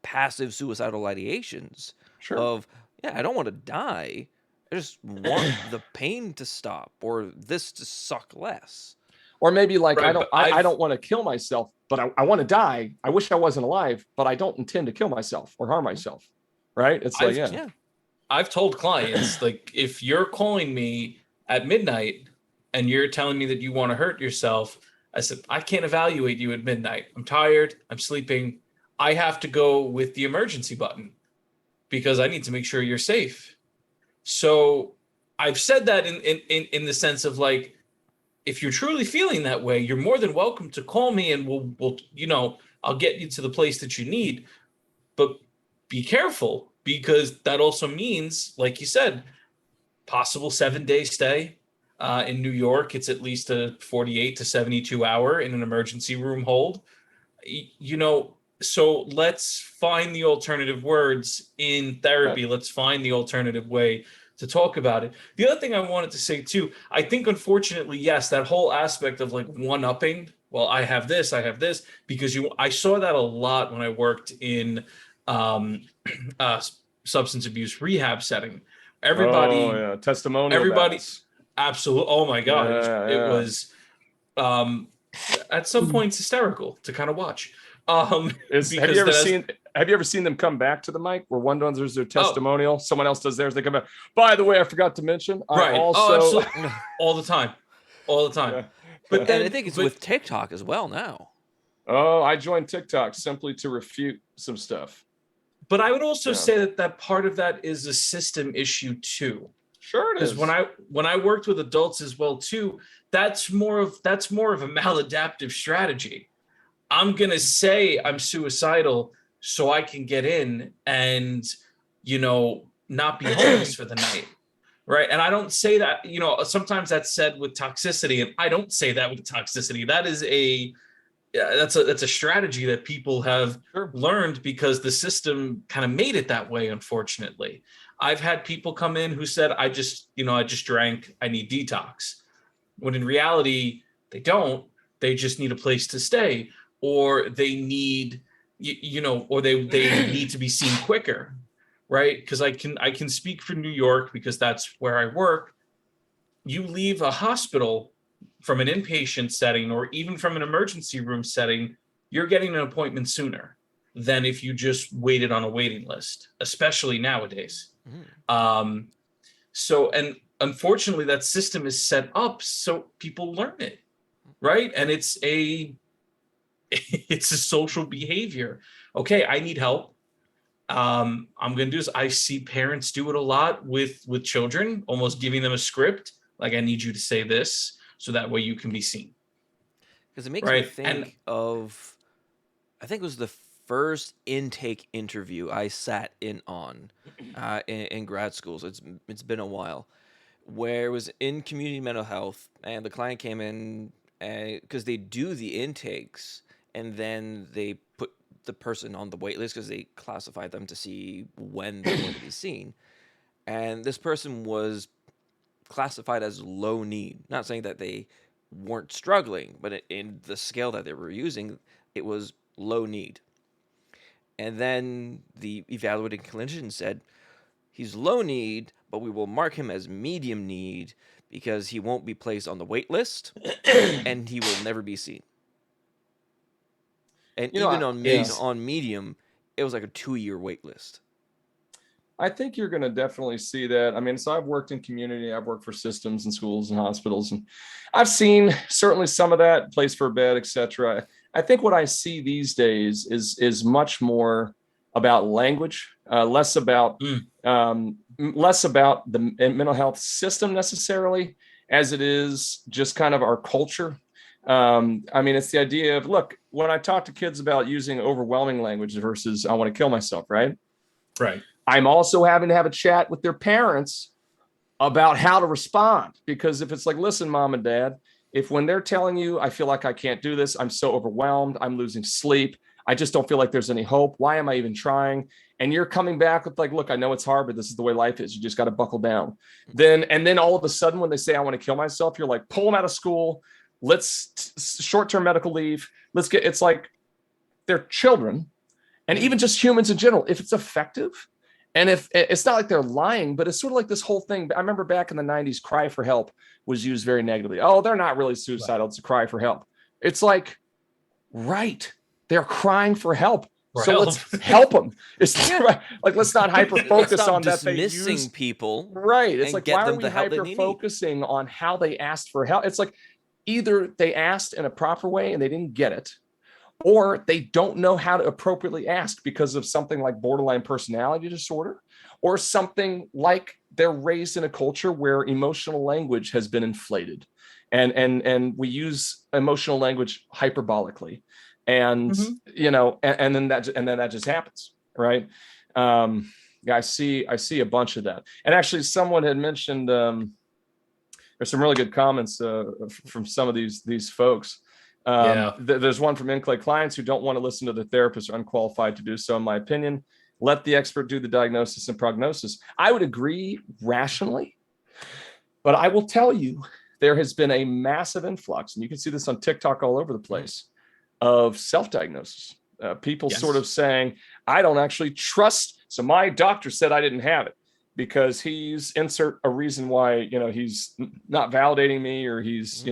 passive suicidal ideations sure. of, yeah, I don't want to die. I just want the pain to stop or this to suck less. Or maybe like, Right. But I I've don't want to kill myself, but I want to die. I wish I wasn't alive, but I don't intend to kill myself or harm myself. Right. It's like, I've yeah, Yeah. I've told clients, like, if you're calling me at midnight and you're telling me that you want to hurt yourself, I said, I can't evaluate you at midnight. I'm tired. I'm sleeping. I have to go with the emergency button because I need to make sure you're safe. So I've said that in the sense of like, if you're truly feeling that way, you're more than welcome to call me and we'll I'll get you to the place that you need. But be careful because that also means, like you said, possible 7 day stay. In New York, it's at least a 48 to 72 hour in an emergency room hold. So let's find the alternative words in right. therapy. Let's find the alternative way to talk about it. The other thing I wanted to say too, I think unfortunately, yes, that whole aspect of like one upping. Well, I have this, because I saw that a lot when I worked in um, uh, substance abuse rehab setting. Oh Everybody, yeah. Testimonial everybody, battles. absolutely. Oh my God, Yeah. it Yeah. was um, at some points hysterical to kind of watch. Have you Because ever that has seen them come back to the mic where one does their oh testimonial, someone else does theirs, they come back. By the way, I forgot to mention, I right, oh also absolutely, all the time, all the time. yeah. But And I then, think it's but with TikTok as well now. Oh, I joined TikTok simply to refute some stuff. but I would also Yeah. say that part of that is a system issue too. Sure it Because when is. I worked with adults as well too, that's more of a maladaptive strategy. I'm gonna say I'm suicidal so I can get in and not be homeless for the night. Right. And I don't say that, sometimes that's said with toxicity, and I don't say that with toxicity. That is that's a strategy that people have Sure. learned because the system kind of made it that way, unfortunately. I've had people come in who said, I just drank, I need detox. When in reality, they don't. They just need a place to stay, or they need, or they need to be seen quicker, right? Because I can speak for New York because that's where I work. You leave a hospital from an inpatient setting or even from an emergency room setting, you're getting an appointment sooner than if you just waited on a waiting list, especially nowadays. Mm. Um, and unfortunately, that system is set up so people learn it, right? And it's a social behavior. Okay, I need help. I'm going to do this. I see parents do it a lot with children, almost giving them a script, like I need you to say this, so that way you can be seen, Because it makes me right? And think of, I think it was the first intake interview I sat in on in grad schools. It's been a while. where it was in community mental health, and the client came in because they do the intakes, and then they put the person on the wait list because they classify them to see when they're going to be seen. And this person was classified as low need. Not saying that they weren't struggling, but in the scale that they were using, it was low need. And then the evaluating clinician said, he's low need, but we will mark him as medium need because he won't be placed on the wait list and he will never be seen. And You know, even yes. on medium, it was like a 2-year wait list. I think you're going to definitely see that. I mean, so I've worked in community, I've worked for systems and schools and hospitals, and I've seen certainly some of that, place for a bed, etc. I think what I see these days is much more about language, less about the mental health system necessarily, as it is just kind of our culture. I mean, it's the idea of, look, when I talk to kids about using overwhelming language versus I want to kill myself, right? Right. I'm also having to have a chat with their parents about how to respond. Because if it's like, listen, mom and dad, if when they're telling you, I feel like I can't do this, I'm so overwhelmed, I'm losing sleep, I just don't feel like there's any hope, why am I even trying? And you're coming back with like, look, I know it's hard, but this is the way life is. You just got to buckle down. Then all of a sudden, when they say, I want to kill myself, you're like, pull them out of school. Short-term medical leave. It's like they're children. And even just humans in general, if it's effective, and if it's not like they're lying, but it's sort of like this whole thing. I remember back in the 90s, cry for help was used very negatively. Oh, they're not really suicidal. It's a cry for help. It's like, right. They're crying for help. Let's help them. It's like, let's not hyper focus on that. Dismissing people. Right. It's and like, get why them are we the help hyper they need. focusing on how they asked for help? It's like either they asked in a proper way and they didn't get it, or they don't know how to appropriately ask because of something like borderline personality disorder, or something like they're raised in a culture where emotional language has been inflated, and we use emotional language hyperbolically, and and then that just happens, right? Yeah, I see a bunch of that. And actually, someone had mentioned there's some really good comments from some of these folks. There's one from NCLA: clients who don't want to listen to the therapist are unqualified to do so, in my opinion. Let the expert do the diagnosis and prognosis. I would agree rationally, but I will tell you, there has been a massive influx, and you can see this on TikTok all over the place, of self-diagnosis. People sort of saying, I don't actually trust. So my doctor said I didn't have it because he's insert a reason why, he's not validating me, or he's,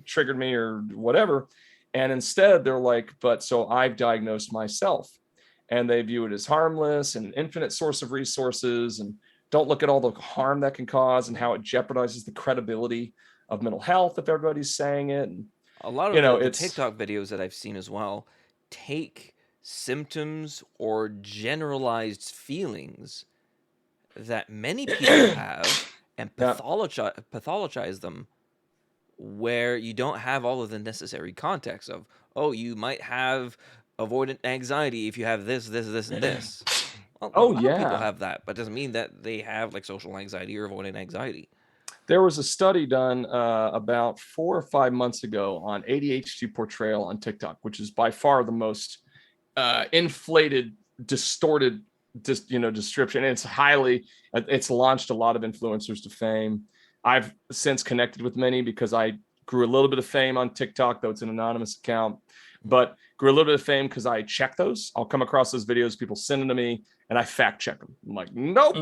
triggered me or whatever. And instead they're like, but so I've diagnosed myself, and they view it as harmless and infinite source of resources, and don't look at all the harm that can cause and how it jeopardizes the credibility of mental health if everybody's saying it. And a lot of the TikTok videos that I've seen as well take symptoms or generalized feelings that many people have and pathologize them, where you don't have all of the necessary context of, oh, you might have avoidant anxiety if you have this, and this. Well, a lot of people have that, but it doesn't mean that they have like social anxiety or avoidant anxiety. There was a study done about 4 or 5 months ago on ADHD portrayal on TikTok, which is by far the most inflated, distorted, description. And it's launched a lot of influencers to fame. I've since connected with many because I grew a little bit of fame on TikTok, though it's an anonymous account, but grew a little bit of fame because I check those. I'll come across those videos, people send them to me, and I fact check them. I'm like, nope,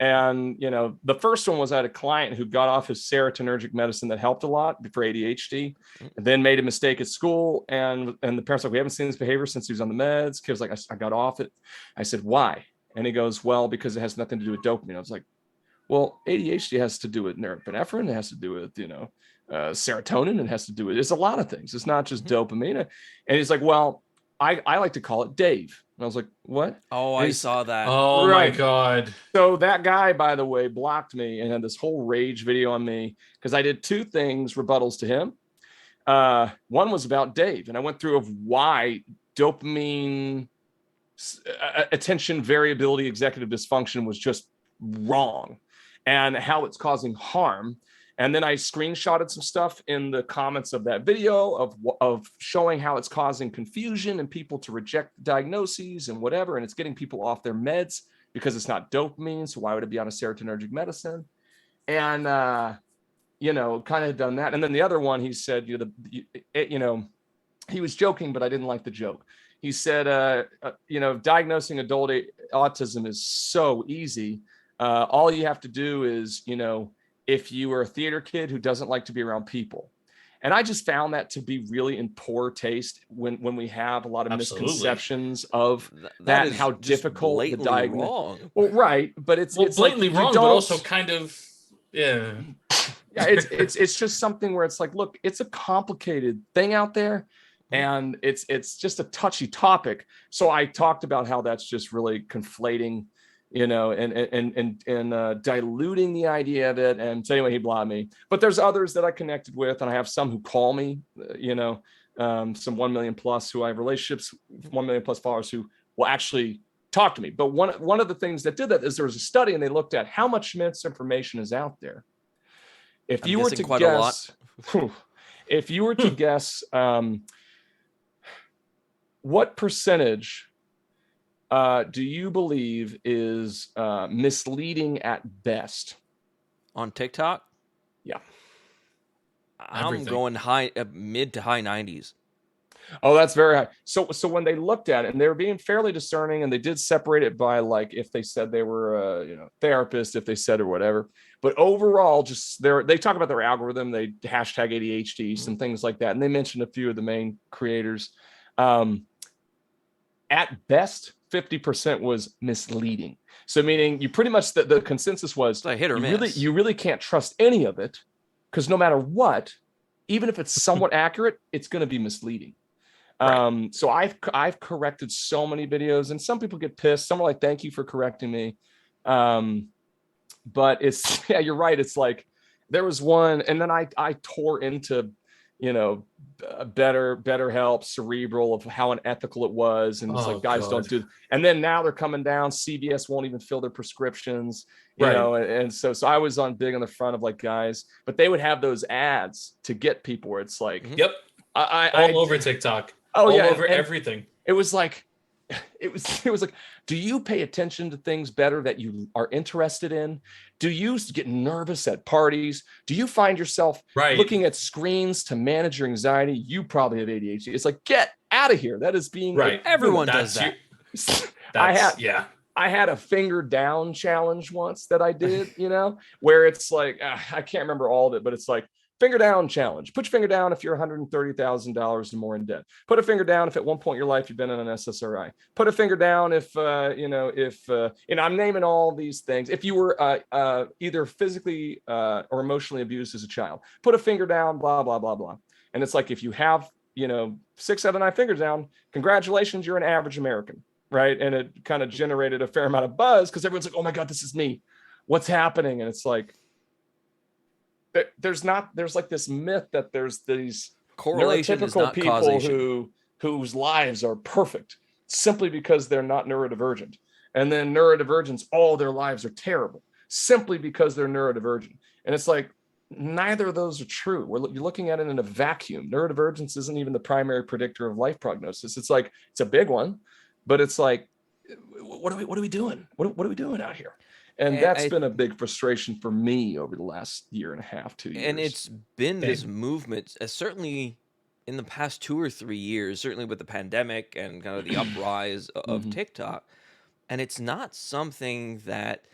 And, the first one was, I had a client who got off his serotonergic medicine that helped a lot for ADHD, and then made a mistake at school. And the parents were like, we haven't seen this behavior since he was on the meds. Kid was like, I got off it. I said, why? And he goes, well, because it has nothing to do with dopamine. I was like, well, ADHD has to do with norepinephrine. It has to do with, serotonin. It has to do with, it's a lot of things. It's not just dopamine. And he's like, well, I like to call it Dave. And I was like, what? Oh, I saw that. Oh my God. So that guy, by the way, blocked me and had this whole rage video on me because I did 2 things, rebuttals to him. One was about Dave, and I went through of why dopamine, attention variability, executive dysfunction was just wrong. and how it's causing harm. And then I screenshotted some stuff in the comments of that video of showing how it's causing confusion and people to reject diagnoses and whatever. And it's getting people off their meds because it's not dopamine. So why would it be on a serotonergic medicine? And, kind of done that. And then the other one, he said, he was joking, but I didn't like the joke. He said, diagnosing adult autism is so easy. All you have to do is, if you are a theater kid who doesn't like to be around people. And I just found that to be really in poor taste when we have a lot of misconceptions of that and how difficult the diagnosis. Well, right, but it's blatantly like wrong, but also kind of yeah. It's just something where it's like, look, it's a complicated thing out there, and it's just a touchy topic. So I talked about how that's just really conflating, and diluting the idea of it. And so anyway, he blocked me. But there's others that I connected with, and I have some who call me, some 1 million plus who I have relationships, 1 million plus followers who will actually talk to me. But one of the things that did that is there was a study, and they looked at how much misinformation is out there. If you were to guess, if you were to guess, what percentage do you believe is misleading at best on TikTok? Yeah, I'm going mid to high 90s. Oh, that's very high. So when they looked at it, and they were being fairly discerning, and they did separate it by, like, if they said they were therapist, if they said or whatever. But overall, just they talk about their algorithm, they hashtag ADHD, some things like that, and they mentioned a few of the main creators. At best, 50% was misleading. So meaning you pretty much the consensus was a hit or miss. You really can't trust any of it, because no matter what, even if it's somewhat accurate, it's going to be misleading. Right. So I've corrected so many videos, and some people get pissed. Some are like, "Thank you for correcting me." But it's you're right. It's like there was one, and then I tore into, better help, Cerebral, of how unethical it was, and it's like, guys, don't do. And then now they're coming down. CVS won't even fill their prescriptions, and so I was big on the front of, like, guys, but they would have those ads to get people where it's like, yep, I over TikTok. Oh, all over everything. It was like, it was like, do you pay attention to things better that you are interested in? Do you get nervous at parties? Do you find yourself looking at screens to manage your anxiety? You probably have ADHD. It's like, get out of here. That is being right. Everyone does that. I had a finger down challenge once that I did, where it's like, I can't remember all of it, but it's like, finger down challenge. Put your finger down if you're $130,000 or more in debt. Put a finger down if at one point in your life you've been in an SSRI. Put a finger down if I'm naming all these things. If you were either physically or emotionally abused as a child. Put a finger down, blah, blah, blah, blah. And it's like, if you have, 6, 7, 9 fingers down, congratulations, you're an average American, right? And it kind of generated a fair amount of buzz, because everyone's like, oh my God, this is me. What's happening? And it's like, there's like this myth that there's these correlation is not people causation. whose lives are perfect simply because they're not neurodivergent, and then neurodivergents, all their lives are terrible simply because they're neurodivergent. And it's like, neither of those are true. You're looking at it in a vacuum. Neurodivergence isn't even the primary predictor of life prognosis. It's like, it's a big one, but it's like, what are we doing? What are we doing out here? And that's been a big frustration for me over the last year and a half, 2 years. And it's been this movement, certainly in the past 2 or 3 years, certainly with the pandemic and kind of the uprise of TikTok. And it's not something that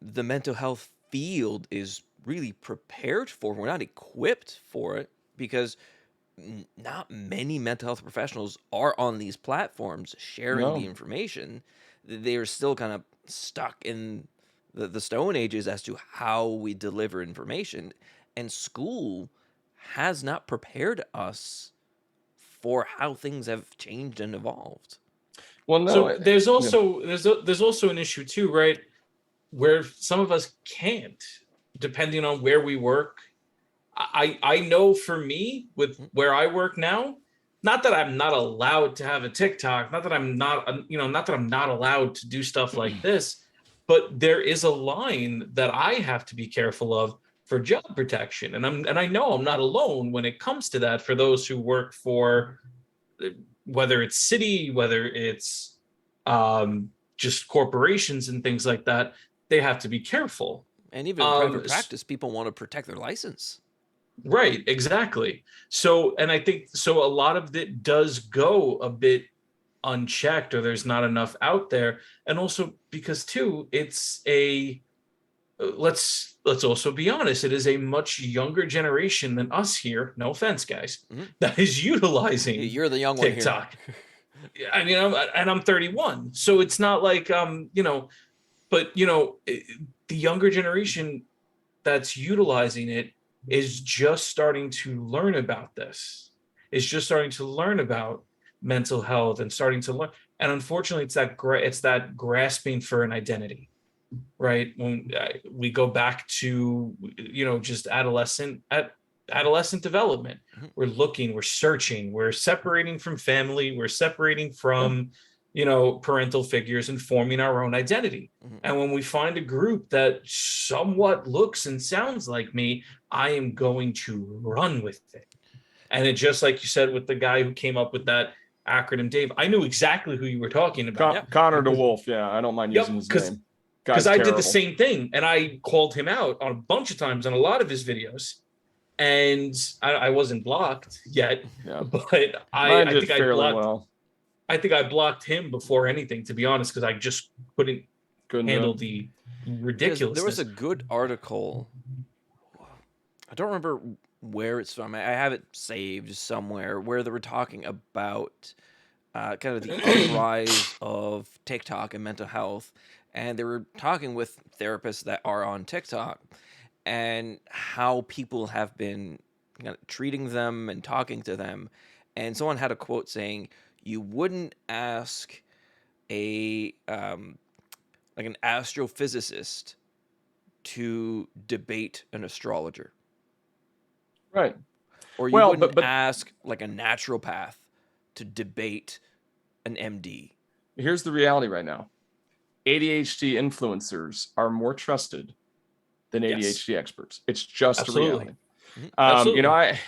the mental health field is really prepared for. We're not equipped for it, because not many mental health professionals are on these platforms sharing the information. They are still kind of stuck in the Stone Ages as to how we deliver information, and school has not prepared us for how things have changed and evolved. Well, no. So there's also an issue too, right? Where some of us can't, depending on where we work. I know for me, with where I work now, not that I'm not allowed to have a TikTok, not that I'm not allowed to do stuff like this. but there is a line that I have to be careful of for job protection. And I know I'm not alone when it comes to that. For those who work for, whether it's city, whether it's just corporations and things like that, they have to be careful. And even in private practice, people want to protect their license. Right, exactly. So, and I think so a lot of it does go a bit unchecked, or there's not enough out there. And also because too, it's a let's also be honest, it is a much younger generation than us here, no offense guys, that is utilizing You're the young TikTok. one here. I mean, I'm 31, so it's not like but the younger generation that's utilizing it is just starting to learn about this. Is just starting to learn about mental health and starting to learn. And unfortunately, it's that grasping for an identity, right? When we go back to just adolescent development, we're looking, we're searching, we're separating from family, we're separating from parental figures and forming our own identity. And when we find a group that somewhat looks and sounds like me, I am going to run with it. And it, just like you said with the guy who came up with that acronym, Dave, I knew exactly who you were talking about. Connor DeWolf. Yeah, I don't mind using his name. Because I did the same thing, and I called him out on a bunch of times on a lot of his videos, and I wasn't blocked yet. Yeah. But I think I blocked him before anything, to be honest, because I just couldn't handle the ridiculousness. There was a good article. I don't remember where it's from. I have it saved somewhere where they were talking about kind of the uprise of TikTok and mental health. And they were talking with therapists that are on TikTok and how people have been treating them and talking to them. And someone had a quote saying, "You wouldn't ask a like an astrophysicist to debate an astrologer, right? Or you wouldn't ask like a naturopath to debate an MD." Here's the reality right now. ADHD influencers are more trusted than ADHD experts. It's just a reality.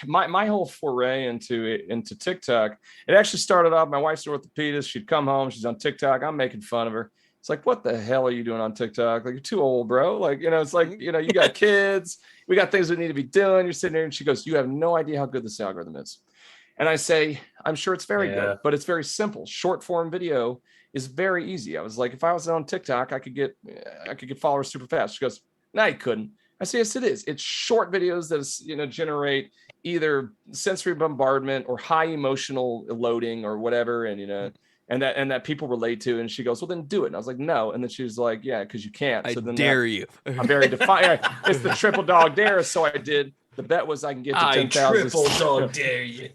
My whole foray into TikTok, it actually started off, my wife's an orthopedist. She'd come home, she's on TikTok. I'm making fun of her. It's like, what the hell are you doing on TikTok? Like, you're too old, bro. Like, it's like, you got kids, we got things we need to be doing. You're sitting there, and she goes, "You have no idea how good this algorithm is." And I say, "I'm sure it's very good, but it's very simple. Short form video is very easy." I was like, if I was on TikTok, I could get followers super fast. She goes, "No, you couldn't." I say, "Yes, it is. It's short videos that generate either sensory bombardment or high emotional loading or whatever, and and that people relate to." And she goes, "Well, then do it." And I was like, "No." And then she was like, "Yeah, because you can't." So I dare you. I'm very defiant. It's the triple dog dare. So I did. The bet was I can get to 10,000. Triple dog dare you.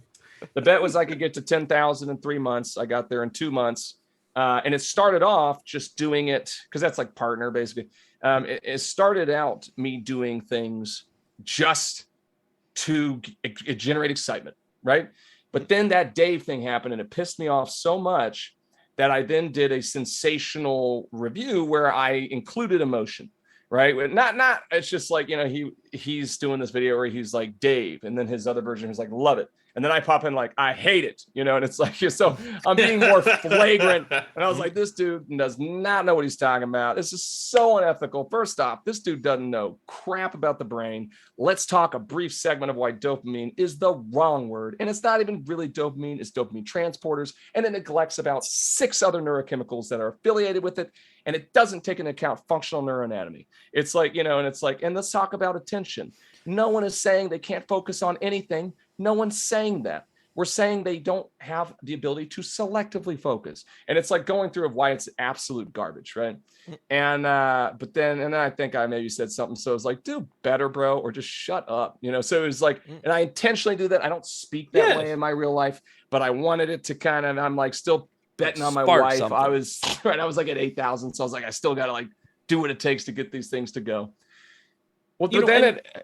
The bet was I could get to 10,000 in 3 months. I got there in 2 months. And it started off just doing it because that's like partner basically. It started out me doing things just to generate excitement, right? But then that Dave thing happened and it pissed me off so much that I then did a sensational review where I included emotion, right? Not it's just like, he's doing this video where he's like Dave, and then his other version is like love it. And then I pop in like, I hate it, and it's like, so I'm being more flagrant. And I was like, this dude does not know what he's talking about. This is so unethical. First off, this dude doesn't know crap about the brain. Let's talk a brief segment of why dopamine is the wrong word. And it's not even really dopamine, it's dopamine transporters. And it neglects about 6 other neurochemicals that are affiliated with it. And it doesn't take into account functional neuroanatomy. It's like, and let's talk about attention. No one is saying they can't focus on anything. No one's saying that. We're saying they don't have the ability to selectively focus. And it's like going through of why it's absolute garbage, right? And but then I think I maybe said something. So it's like, do better, bro, or just shut up. So it was like, and I intentionally do that. I don't speak that way in my real life, but I wanted it to kind of, I'm like still betting on my wife. Something. I was like at 8,000. So I was like, I still got to like do what it takes to get these things to go. Well,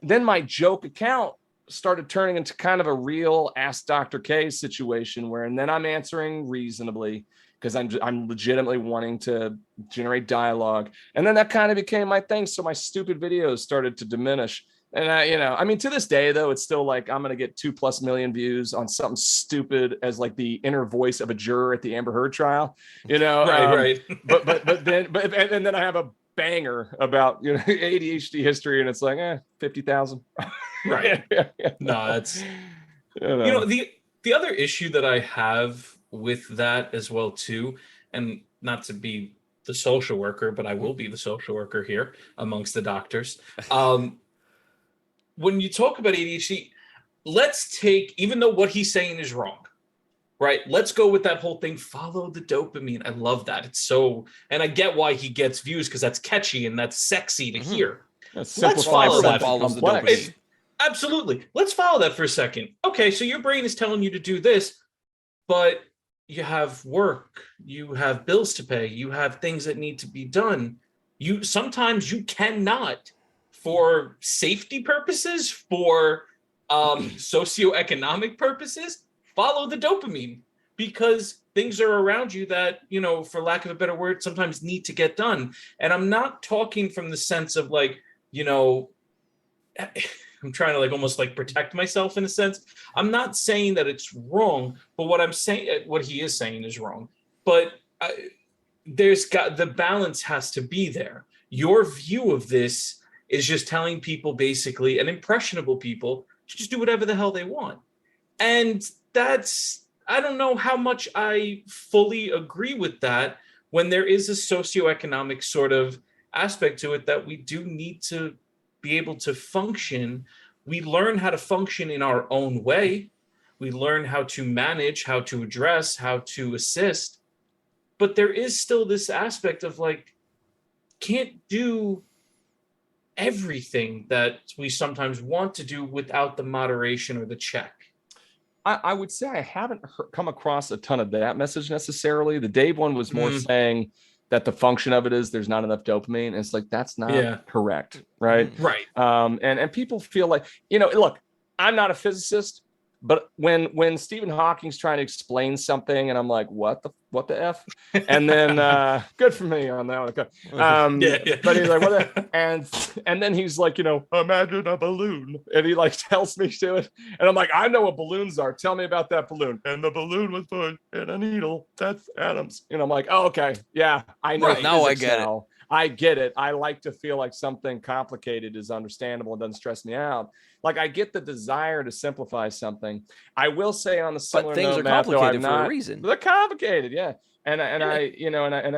then my joke account started turning into kind of a real Ask Dr. K situation and then I'm answering reasonably. because I'm legitimately wanting to generate dialogue. And then that kind of became my thing. So my stupid videos started to diminish. And I mean, to this day, though, it's still like I'm going to get 2+ million views on something stupid as like the inner voice of a juror at the Amber Heard trial, Right. and then I have a banger about ADHD history, and it's like 50,000. Right. Yeah. No, that's the other issue that I have with that as well too, and not to be the social worker, but I will be the social worker here amongst the doctors. When you talk about ADHD, let's take, even though what he's saying is wrong, right? Let's go with that whole thing. Follow the dopamine. I love that. It's so, and I get why he gets views because that's catchy and that's sexy to hear. Let's follow that. Follows the dopamine. Absolutely. Let's follow that for a second. Okay, so your brain is telling you to do this, but you have work, you have bills to pay, you have things that need to be done. Sometimes you cannot, for safety purposes, for socioeconomic purposes, follow the dopamine, because things are around you that, for lack of a better word, sometimes need to get done. And I'm not talking from the sense of like, I'm trying to almost protect myself in a sense. I'm not saying that it's wrong, but what he is saying is wrong. But the balance has to be there. Your view of this is just telling people, basically, and impressionable people, to just do whatever the hell they want. And I don't know how much I fully agree with that, when there is a socioeconomic sort of aspect to it that we do need to be able to function. We learn how to function in our own way. We learn how to manage, how to address, how to assist. But there is still this aspect of can't do everything that we sometimes want to do without the moderation or the check. I would say I haven't come across a ton of that message necessarily. The Dave one was more saying that the function of it is there's not enough dopamine. And it's that's not correct. Right. Right. And people feel like, look, I'm not a physicist, but when Stephen Hawking's trying to explain something and I'm like, what the F? And then good for me on that one. Yeah. But he's like, what the? And then he's like, imagine a balloon. And he tells me to it. And I'm like, I know what balloons are. Tell me about that balloon. And the balloon was put in a needle. That's atoms. I'm like, oh, okay. Yeah, I know. Right. Now I get it. I get it. I like to feel like something complicated is understandable and doesn't stress me out. I get the desire to simplify something. I will say on the similar things note, are complicated for a reason. They're complicated, yeah. And I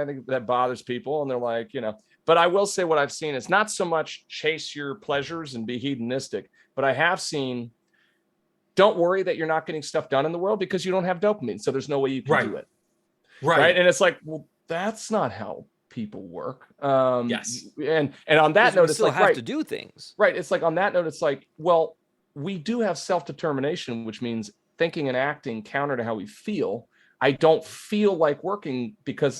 think that bothers people, and they're like, But I will say what I've seen is not so much chase your pleasures and be hedonistic, but I have seen, don't worry that you're not getting stuff done in the world because you don't have dopamine, so there's no way you can do it. Right. And it's like, well, that's not how people work. Yes. And on that note, it's still have to do things. Right. It's on that note, it's well, we do have self-determination, which means thinking and acting counter to how we feel. I don't feel like working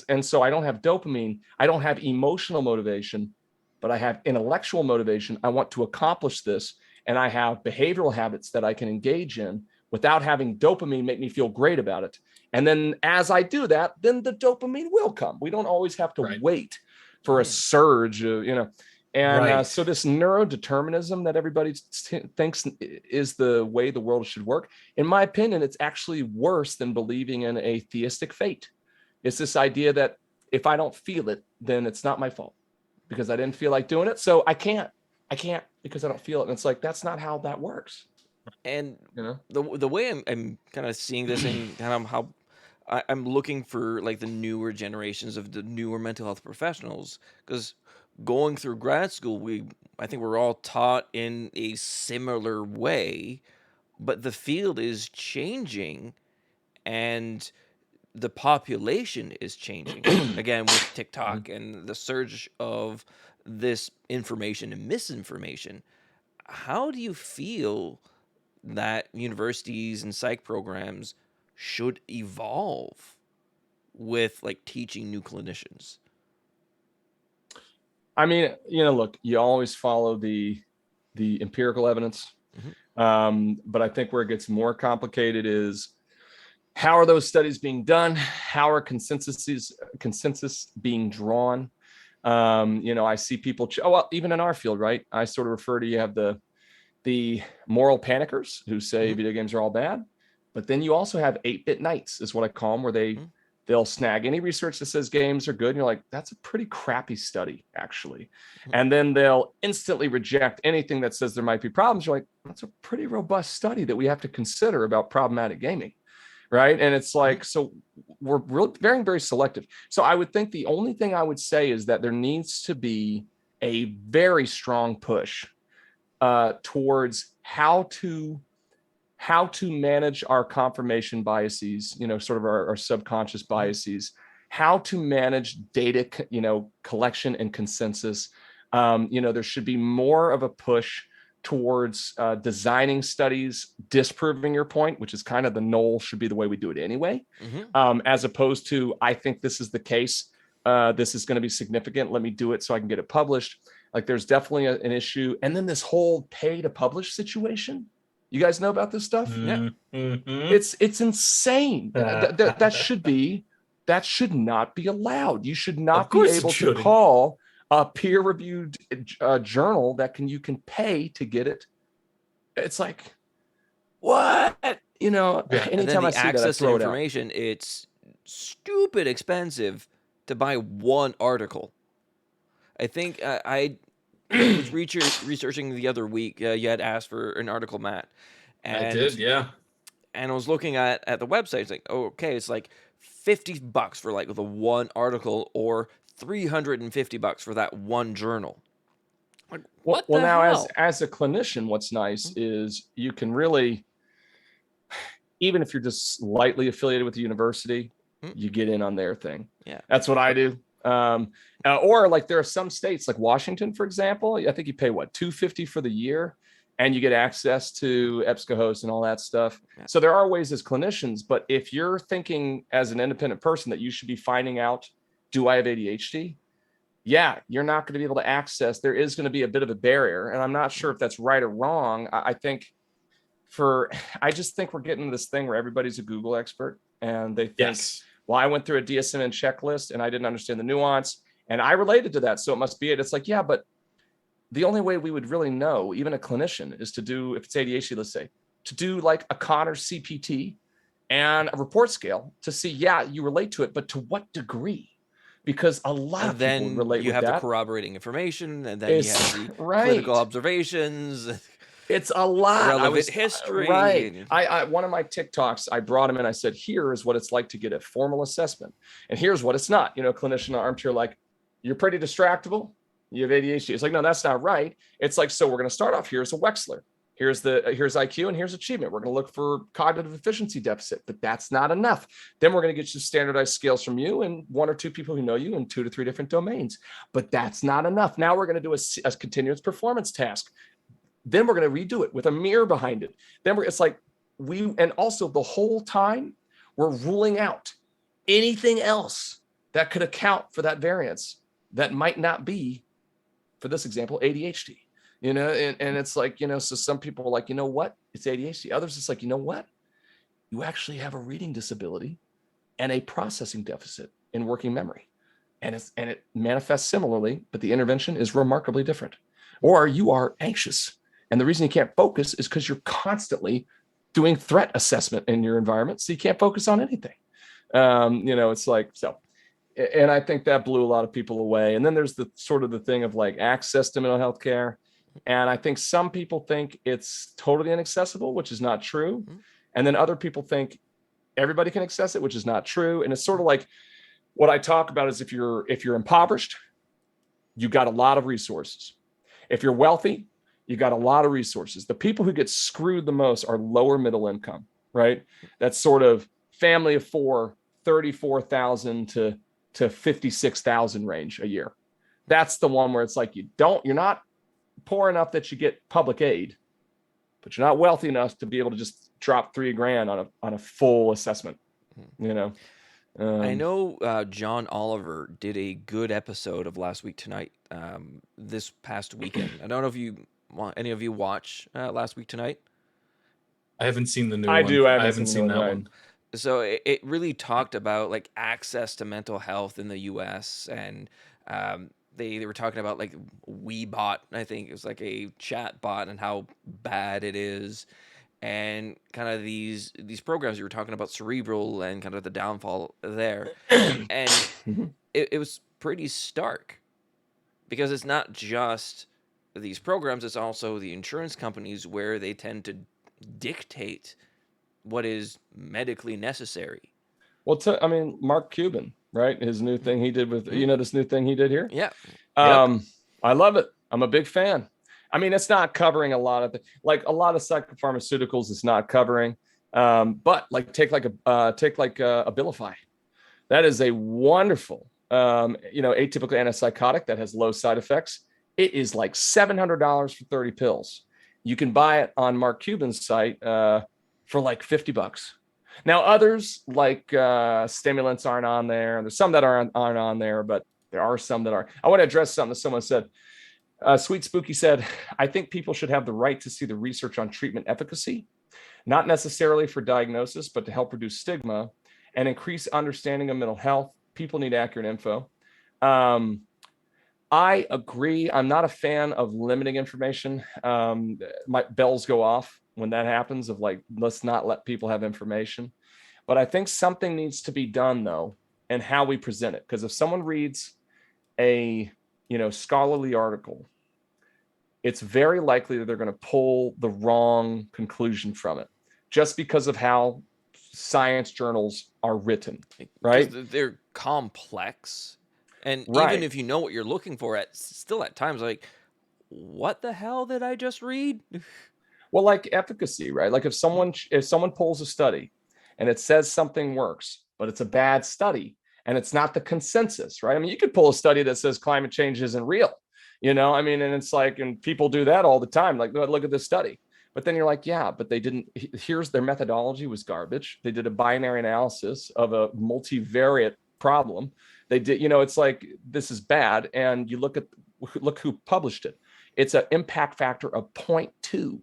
and so I don't have dopamine. I don't have emotional motivation, but I have intellectual motivation. I want to accomplish this. And I have behavioral habits that I can engage in without having dopamine make me feel great about it. And then as I do that, then the dopamine will come. We don't always have to wait for a surge, And so this neurodeterminism that everybody thinks is the way the world should work, in my opinion, it's actually worse than believing in a theistic fate. It's this idea that if I don't feel it, then it's not my fault because I didn't feel like doing it. So I can't because I don't feel it. And it's that's not how that works. And the way I'm kind of seeing this and kind of how I'm looking for the newer generations of the newer mental health professionals, because going through grad school, I think we're all taught in a similar way, but the field is changing and the population is changing again with TikTok and the surge of this information and misinformation. How do you feel that universities and psych programs should evolve with teaching new clinicians? I mean, look, you always follow the empirical evidence. But I think where it gets more complicated is how are those studies being done? How are consensus being drawn? I see people, well, even in our field, right? I sort of refer to, you have the moral panickers who say video games are all bad, but then you also have 8-bit knights, is what I call them, where they'll snag any research that says games are good, and you're like, that's a pretty crappy study, actually. And then they'll instantly reject anything that says there might be problems. You're like, that's a pretty robust study that we have to consider about problematic gaming, right? And it's like, so we're really very, very selective. So I would think the only thing I would say is that there needs to be a very strong push towards how to manage our confirmation biases, sort of our subconscious biases, how to manage data, collection and consensus. There should be more of a push towards designing studies, disproving your point, which is kind of the null should be the way we do it anyway, as opposed to, I think this is the case. This is going to be significant. Let me do it so I can get it published. Like, there's definitely an issue. And then this whole pay to publish situation. You guys know about this stuff? Yeah. It's insane. That should not be allowed. You should not be able to call a peer-reviewed journal that you can pay to get it. It's like, what? Anytime I see that, I throw it out. Information, it's stupid expensive to buy one article. I think I was researching the other week. You had asked for an article, Matt. And I did, yeah. And I was looking at the website. It's like, oh, okay, it's like $50 for like the one article, or $350 for that one journal. Like, what the hell? As a clinician, what's nice is you can really, even if you're just lightly affiliated with the university, you get in on their thing. Yeah, that's what I do. Or like, there are some states like Washington, for example, I think you pay $250 for the year, and you get access to EBSCOhost and all that stuff. Yeah. So there are ways as clinicians, but if you're thinking as an independent person that you should be finding out, do I have ADHD? Yeah, you're not going to be able to access. There is going to be a bit of a barrier, and I'm not sure if that's right or wrong. I just think we're getting to this thing where everybody's a Google expert, and they think, well, I went through a DSM checklist and I didn't understand the nuance, and I related to that, so it must be it. It's like, yeah, but the only way we would really know, even a clinician, is to do, if it's ADHD, let's say, to do like a Connors CPT and a report scale to see, yeah, you relate to it, but to what degree? Because a lot of people relate with that. You have the corroborating information, and then you have the clinical observations. It's a lot. Relevant history. Right. One of my TikToks, I brought him in. I said, here's what it's like to get a formal assessment, and here's what it's not. Clinician armchair, like, you're pretty distractible. You have ADHD. It's like, no, that's not right. It's like, so we're going to start off. Here's a Wechsler. Here's IQ, and here's achievement. We're going to look for cognitive efficiency deficit, but that's not enough. Then we're going to get you standardized scales from you and one or two people who know you in 2 to 3 different domains, but that's not enough. Now we're going to do a continuous performance task. Then we're going to redo it with a mirror behind it. Then and also the whole time we're ruling out anything else that could account for that variance that might not be, for this example, ADHD, and it's like, so some people are like, you know what, it's ADHD. Others, it's like, you know what, you actually have a reading disability and a processing deficit in working memory. And it manifests similarly, but the intervention is remarkably different. Or you are anxious. And the reason you can't focus is because you're constantly doing threat assessment in your environment. So you can't focus on anything. It's like, so. And I think that blew a lot of people away. And then there's the sort of the thing of like access to mental health care. And I think some people think it's totally inaccessible, which is not true. And then other people think everybody can access it, which is not true. And it's sort of like, what I talk about is, if you're impoverished, you got a lot of resources. If you're wealthy, you got a lot of resources. The people who get screwed the most are lower middle income, right? That's sort of family of 4, 34,000 to 56,000 range a year. That's the one where it's like, you're not poor enough that you get public aid, but you're not wealthy enough to be able to just drop $3,000 on a full assessment. I know John Oliver did a good episode of Last Week Tonight this past weekend. I don't know if any of you watch Last Week Tonight. I haven't seen the new one. I do. I haven't seen that one. So it really talked about like access to mental health in the U.S. and they were talking about like WeBot. I think it was like a chat bot and how bad it is, and kind of these programs you were talking about, Cerebral, and kind of the downfall there. And Mhm. it was pretty stark because it's not just these programs; it's also the insurance companies where they tend to dictate what is medically necessary. Well, I mean, Mark Cuban, right? His new thing he did with, Mm, this new thing he did here. yeah. Yep. Um, I love it. I'm a big fan. I mean, it's not covering a lot of like a lot of psychopharmaceuticals. It's not covering, but like take like Abilify. That is a wonderful, atypical antipsychotic that has low side effects. It is like $700 for 30 pills. You can buy it on Mark Cuban's site for like $50. Now, others like stimulants aren't on there. There's some that aren't on there, but there are some that are. I want to address something that someone said. Sweet Spooky said, I think people should have the right to see the research on treatment efficacy, not necessarily for diagnosis, but to help reduce stigma and increase understanding of mental health. People need accurate info. Um, I agree. I'm not a fan of limiting information. My bells go off when that happens of like, let's not let people have information. But I think something needs to be done though, and how we present it. Because if someone reads a scholarly article, it's very likely that they're going to pull the wrong conclusion from it just because of how science journals are written, Because right? they're complex, and even Right. if you know what you're looking for, at still at times like, what the hell did I just read? Well, like efficacy, right? Like if someone pulls a study and it says something works, but it's a bad study and it's not the consensus, right? I mean, you could pull a study that says climate change isn't real, I mean, and it's like, and people do that all the time. Like, look at this study. But then you're like, yeah, but they didn't. Here's their methodology was garbage. They did a binary analysis of a multivariate problem. They did, it's like, this is bad. And you look who published it. It's an impact factor of 0.2.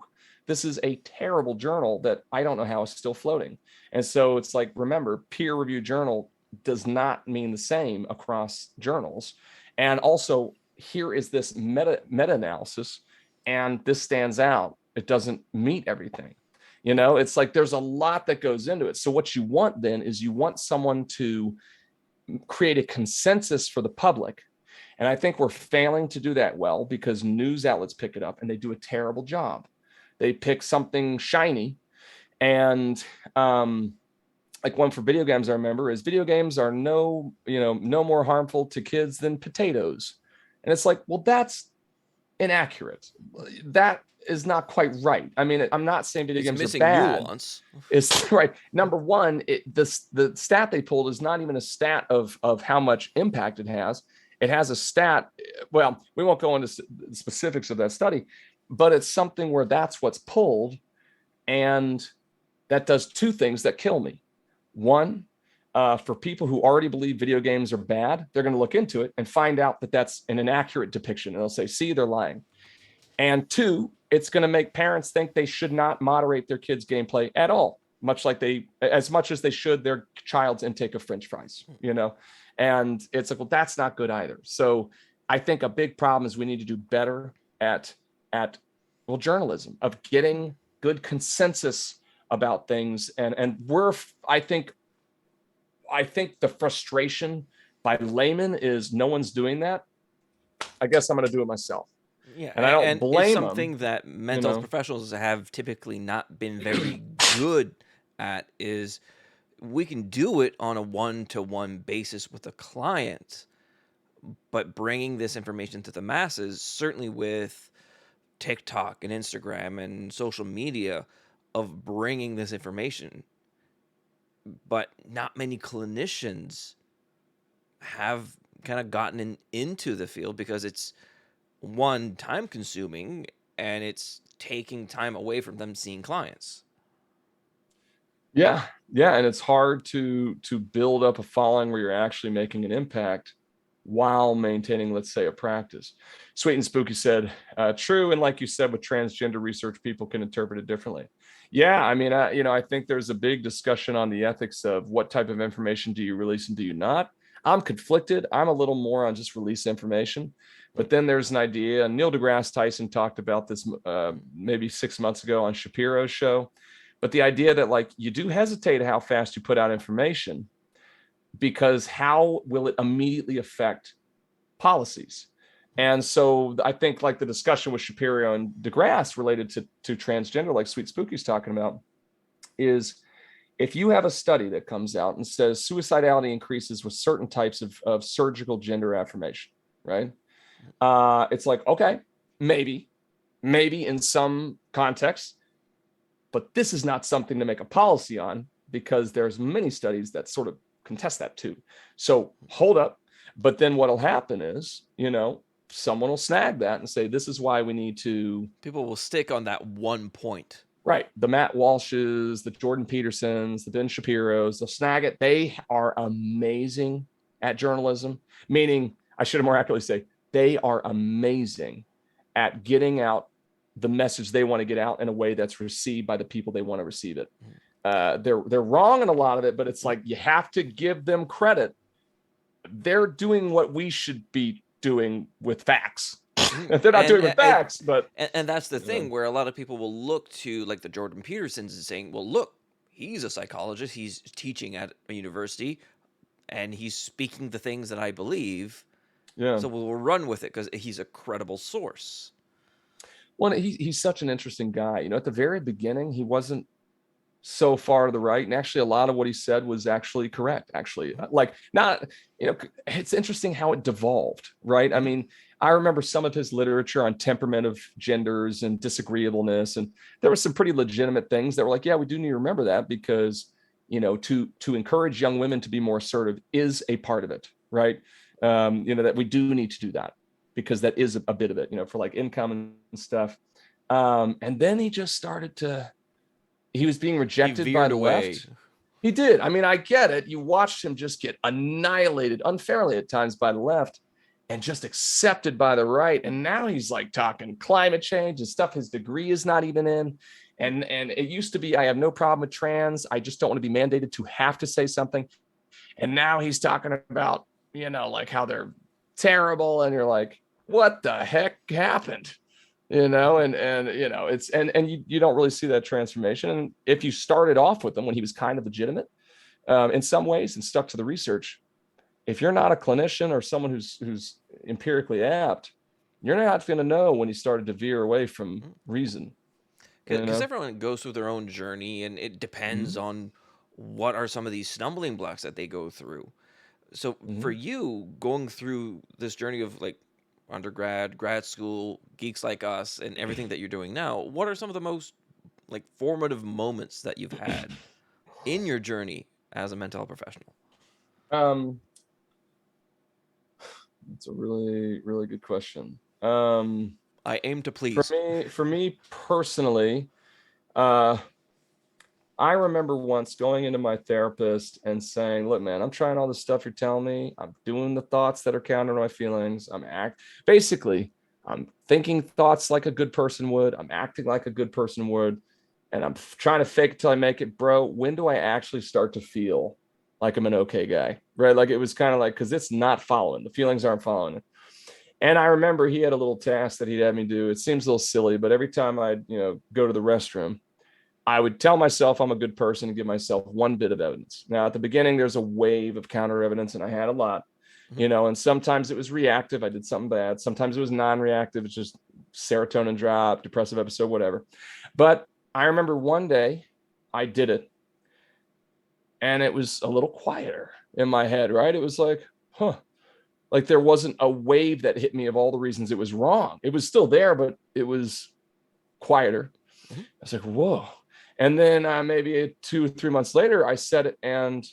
This is a terrible journal that I don't know how it's still floating. And so it's like, remember, peer reviewed journal does not mean the same across journals. And also, here is this meta-analysis, and this stands out. It doesn't meet everything. It's like there's a lot that goes into it. So what you want then is you want someone to create a consensus for the public. And I think we're failing to do that well because news outlets pick it up and they do a terrible job. They pick something shiny and like one for video games I remember is video games are no more harmful to kids than potatoes. And it's like, well, that's inaccurate. That is not quite right. I mean, I'm not saying video It's games are missing bad. nuance. It's right. Number one, the stat they pulled is not even a stat of how much impact it has. It has a stat. Well, we won't go into the specifics of that study, but it's something where that's what's pulled, and that does two things that kill me. One, for people who already believe video games are bad, they're going to look into it and find out that that's an inaccurate depiction, and they'll say, "See, they're lying." And two, it's going to make parents think they should not moderate their kids' gameplay at all, as much as they should their child's intake of French fries, And it's like, well, that's not good either. So I think a big problem is we need to do better at journalism of getting good consensus about things. And I think the frustration by laymen is no one's doing that. I guess I'm going to do it myself. Yeah, And I don't and it's blame them, something that you mental health know. professionals have typically not been very good at. Is we can do it on a one-to-one basis with a client, but bringing this information to the masses, certainly with TikTok and Instagram and social media, of bringing this information, but not many clinicians have kind of gotten into the field because it's one, time consuming, and it's taking time away from them seeing clients. Yeah, and it's hard to build up a following where you're actually making an impact while maintaining, let's say, a practice. Sweet and Spooky said, true. And like you said, with transgender research, people can interpret it differently. Yeah, I mean, I think there's a big discussion on the ethics of what type of information do you release and do you not. I'm conflicted. I'm a little more on just release information. But then there's an idea, and Neil deGrasse Tyson talked about this maybe 6 months ago on Shapiro's show. But the idea that like you do hesitate how fast you put out information, because how will it immediately affect policies? And so I think like the discussion with Shapiro and deGrasse related to transgender, like Sweet Spooky's talking about, is if you have a study that comes out and says suicidality increases with certain types of surgical gender affirmation, right? It's like, okay, maybe in some contexts, but this is not something to make a policy on, because there's many studies that sort of contest that too. So hold up. But then what'll happen is, someone will snag that and say, this is why we need to. People will stick on that one point. Right. The Matt Walshes, the Jordan Petersons, the Ben Shapiros, they'll snag it. They are amazing at journalism, meaning I should have more accurately say they are amazing at getting out the message they want to get out in a way that's received by the people they want to receive it. They're wrong in a lot of it, but it's like you have to give them credit. They're doing what we should be doing with facts. They're not doing it with facts, but and that's the thing where a lot of people will look to like the Jordan Petersons and saying, well, look, he's a psychologist, he's teaching at a university, and he's speaking the things that I believe. Yeah. So we'll run with it because he's a credible source. Well, he's such an interesting guy. At the very beginning, he wasn't so far to the right, and actually a lot of what he said was actually correct. Actually, like not, it's interesting how it devolved, right? I mean, I remember some of his literature on temperament of genders and disagreeableness, and there were some pretty legitimate things that were like, yeah, we do need to remember that, because to encourage young women to be more assertive is a part of it, right? That we do need to do that, because that is a bit of it, for like income and stuff. And then he just started to. He was being rejected by the left. He did. I mean, I get it. You watched him just get annihilated unfairly at times by the left, and just accepted by the right. And now he's like talking climate change and stuff his degree is not even in. And it used to be, I have no problem with trans. I just don't want to be mandated to have to say something. And now he's talking about, like how they're terrible. And you're like, what the heck happened? It's you don't really see that transformation. And if you started off with him when he was kind of legitimate in some ways and stuck to the research, if you're not a clinician or someone who's empirically apt, you're not going to know when he started to veer away from reason. Because everyone goes through their own journey, and it depends on what are some of these stumbling blocks that they go through. So for you, going through this journey of like undergrad, grad school, geeks like us, and everything that you're doing now, what are some of the most like formative moments that you've had in your journey as a mental health professional? That's a really, really good question. I aim to please. For me personally, I remember once going into my therapist and saying, look, man, I'm trying all this stuff you're telling me. I'm doing the thoughts that are counter to my feelings. Basically, I'm thinking thoughts like a good person would. I'm acting like a good person would. And I'm trying to fake it till I make it. Bro, when do I actually start to feel like I'm an okay guy? Right? Like it was kind of like, because it's not following. The feelings aren't following it. And I remember he had a little task that he'd have me do. It seems a little silly, but every time I'd, go to the restroom, I would tell myself I'm a good person and give myself one bit of evidence. Now, at the beginning, there's a wave of counter evidence, and I had a lot, and sometimes it was reactive. I did something bad. Sometimes it was non-reactive. It's just serotonin drop, depressive episode, whatever. But I remember one day I did it, and it was a little quieter in my head, right? It was like, like there wasn't a wave that hit me of all the reasons it was wrong. It was still there, but it was quieter. I was like, whoa. And then maybe 2 or 3 months later, I said it, and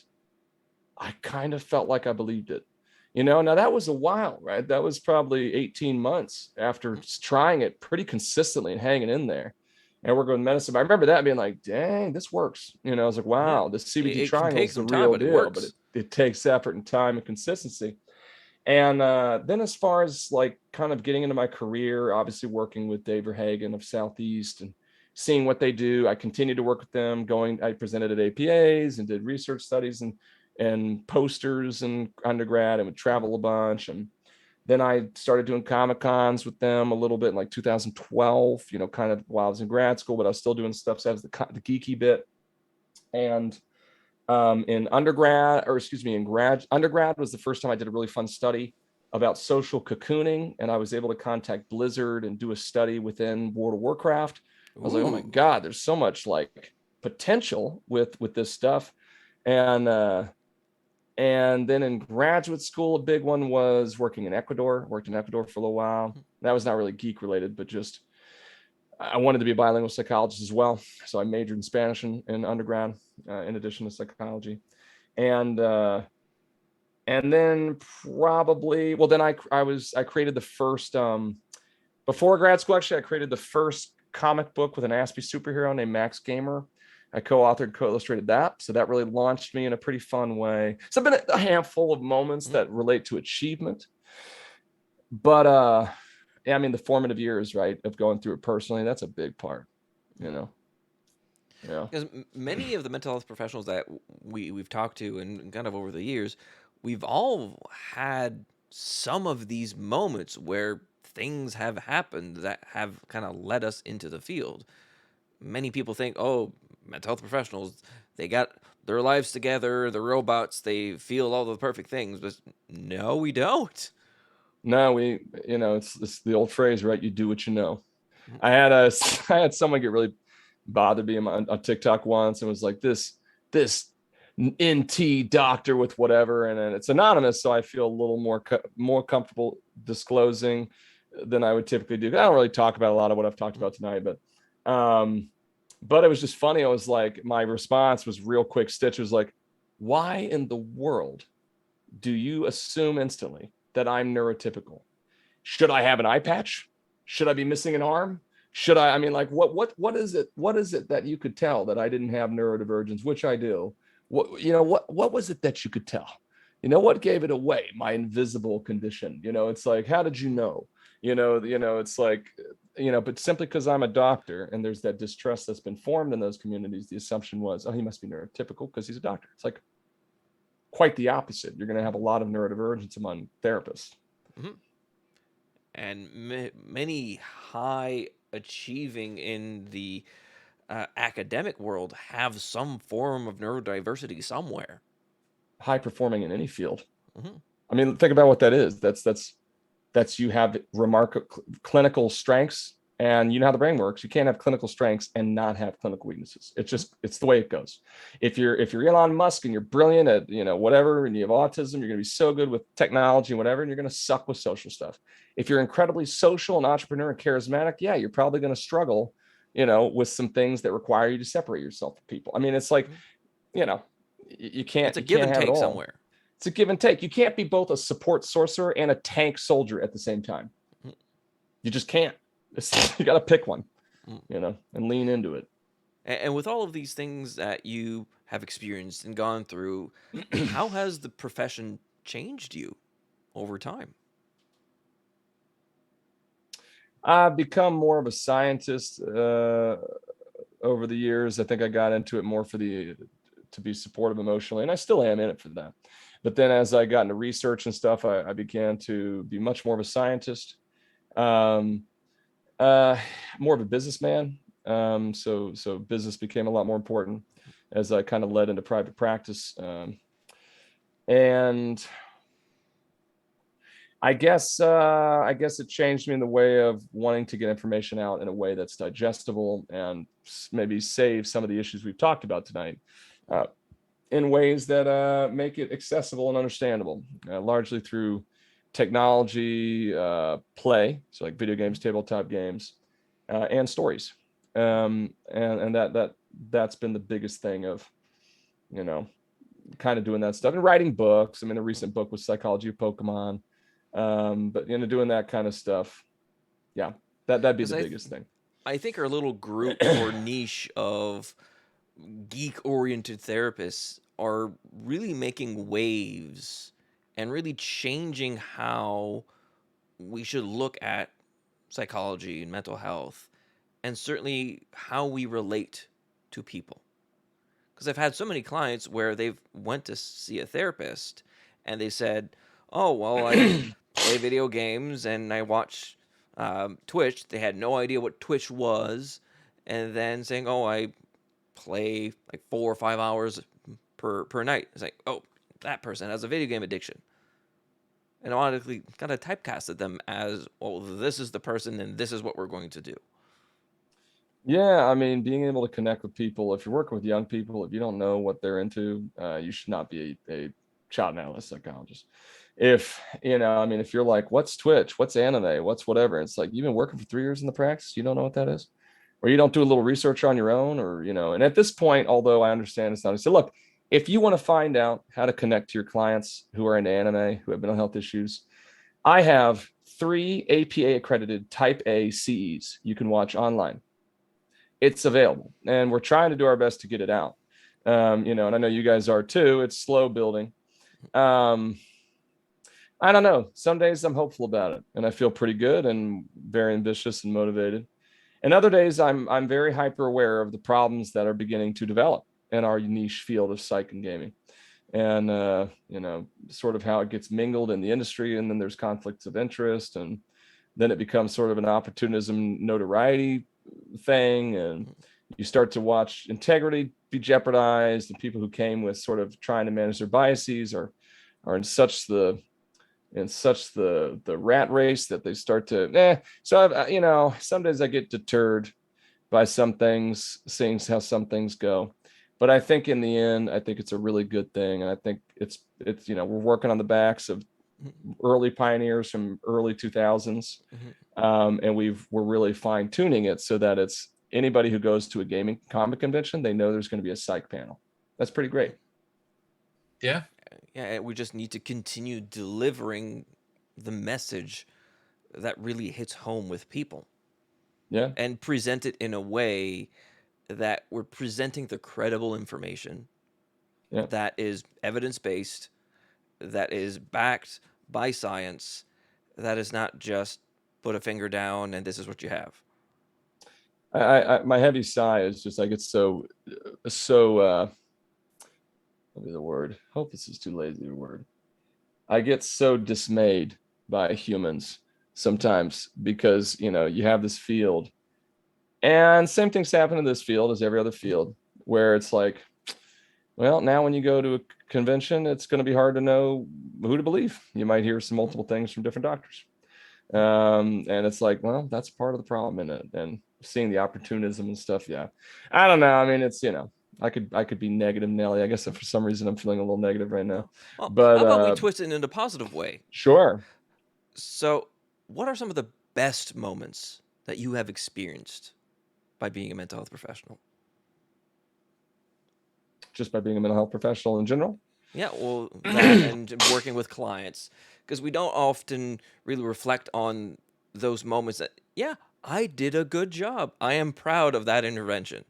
I kind of felt like I believed it. Now that was a while, right? That was probably 18 months after trying it pretty consistently and hanging in there. And we're going medicine. But I remember that being like, dang, this works. I was like, wow, this CBT triangle is the real deal, but it takes effort and time and consistency. And then as far as like kind of getting into my career, obviously working with Dave Verhagen of Southeast and seeing what they do, I continued to work with them. I presented at APAs and did research studies and posters in undergrad and would travel a bunch. And then I started doing Comic Cons with them a little bit in like 2012, kind of while I was in grad school, but I was still doing stuff. So I was the geeky bit. And in undergrad, or excuse me, undergrad was the first time I did a really fun study about social cocooning. And I was able to contact Blizzard and do a study within World of Warcraft. I was like, oh my Ooh. God, there's so much like potential with this stuff. And then in graduate school, a big one was working in Ecuador. Worked in Ecuador for a little while. That was not really geek related, but just I wanted to be a bilingual psychologist as well. So I majored in Spanish in undergrad, in addition to psychology. And then probably, well, then I created the first, before grad school, actually, I created the first comic book with an Aspie superhero named Max Gamer. I co-authored, co-illustrated that. So that really launched me in a pretty fun way. So I've been a handful of moments that relate to achievement. But yeah, I mean, the formative years, right, of going through it personally, that's a big part, you know. Yeah. Because many of the mental health professionals that we've talked to and kind of over the years, we've all had some of these moments where things have happened that have kind of led us into the field. Many people think, oh, mental health professionals, they got their lives together, they're robots, they feel all the perfect things, but no, we don't. No, it's the old phrase, right? You do what you know. Mm. I had someone get really bothered me on TikTok once and was like, this NT doctor with whatever, and it's anonymous, so I feel a little more comfortable disclosing than I would typically do. I don't really talk about a lot of what I've talked about tonight, but it was just funny. I was like, my response was real quick stitch. It was like, why in the world do you assume instantly that I'm neurotypical? Should I have an eye patch? Should I be missing an arm? I mean, like, what is it? What is it that you could tell that I didn't have neurodivergence, which I do? What was it that you could tell? What gave it away? My invisible condition. It's like, how did you know? It's like, but simply because I'm a doctor and there's that distrust that's been formed in those communities, the assumption was, oh, he must be neurotypical because he's a doctor. It's like quite the opposite. You're going to have a lot of neurodivergence among therapists. Mm-hmm. And many high achieving in the academic world have some form of neurodiversity somewhere. High performing in any field. Mm-hmm. I mean, think about what that is. That's you have remarkable clinical strengths, and you know how the brain works. You can't have clinical strengths and not have clinical weaknesses. It's the way it goes. If you're Elon Musk and you're brilliant at whatever, and you have autism, you're going to be so good with technology and whatever, and you're going to suck with social stuff. If you're incredibly social and entrepreneur and charismatic, yeah, you're probably going to struggle, with some things that require you to separate yourself from people. I mean, it's like, you can't It's a give and have it take all. somewhere. It's a give and take. You can't be both a support sorcerer and a tank soldier at the same time. You just can't. You got to pick one, and lean into it. And with all of these things that you have experienced and gone through, how has the profession changed you over time? I've become more of a scientist over the years. I think I got into it more to be supportive emotionally, and I still am in it for that. But then as I got into research and stuff, I began to be much more of a scientist, more of a businessman. So business became a lot more important as I kind of led into private practice. And I guess it changed me in the way of wanting to get information out in a way that's digestible and maybe save some of the issues we've talked about tonight. In ways that make it accessible and understandable, largely through technology, play, so like video games, tabletop games, and stories. And that's been the biggest thing of, kind of doing that stuff and writing books. I mean, the recent book was Psychology of Pokemon, but doing that kind of stuff. Yeah, that'd be the biggest thing. I think our little group or niche of geek-oriented therapists are really making waves and really changing how we should look at psychology and mental health, and certainly how we relate to people. Because I've had so many clients where they've went to see a therapist and they said, "Oh, well, I play video games and I watch Twitch." They had no idea what Twitch was, and then saying, "Oh, I play like 4 or 5 hours per night." It's like, "Oh, that person has a video game addiction," and automatically kind of typecasted them as, "Well, this is the person, and this is what we're going to do." Yeah, I mean, being able to connect with people, if you're working with young people, if you don't know what they're into, you should not be a child and adolescent psychologist. If, I mean, if you're like, what's Twitch? What's anime? What's whatever? It's like, you've been working for 3 years in the practice. You don't know what that is? Or you don't do a little research on your own, or, and at this point, although I understand it's not, I say, look, if you want to find out how to connect to your clients who are into anime, who have mental health issues, I have 3 APA accredited type A CEs you can watch online. It's available, and we're trying to do our best to get it out. And I know you guys are too. It's slow building. um I don't know, some days I'm hopeful about it and I feel pretty good and very ambitious and motivated, and other days I'm very hyper aware of the problems that are beginning to develop in our niche field of psych and gaming, and sort of how it gets mingled in the industry, and then there's conflicts of interest, and then it becomes sort of an opportunism notoriety thing, and you start to watch integrity be jeopardized, and people who came with sort of trying to manage their biases are in such the rat race that they start to so some days I get deterred by some things, seeing how some things go, but I think in the end, I think it's a really good thing, and I think it's we're working on the backs of early pioneers from early 2000s. And we're really fine tuning it so that it's anybody who goes to a gaming comic convention, they know there's going to be a psych panel. That's pretty great. Yeah. Yeah, we just need to continue delivering the message that really hits home with people Yeah. and present it in a way that we're presenting the credible information Yeah. that is evidence based, that is backed by science, that is not just put a finger down and this is what you have. My heavy sigh is just like, it's so what be the word? Hope this is too lazy a word. I get so dismayed by humans sometimes because you have this field, and same things happen in this field as every other field, where it's like, well, now when you go to a convention, it's going to be hard to know who to believe. You might hear some multiple things from different doctors. And it's like, well, that's part of the problem in it. And seeing the opportunism and stuff. Yeah. I don't know. I mean, it's, I could be negative Nelly. I guess for some reason I'm feeling a little negative right now. Well, But how about we twist it in a positive way? sure. So, what are some of the best moments that you have experienced by being a mental health professional? Just by being a mental health professional in general. Yeah, well, that and working with clients, because we don't often really reflect on those moments that, yeah, I did a good job. I am proud of that intervention.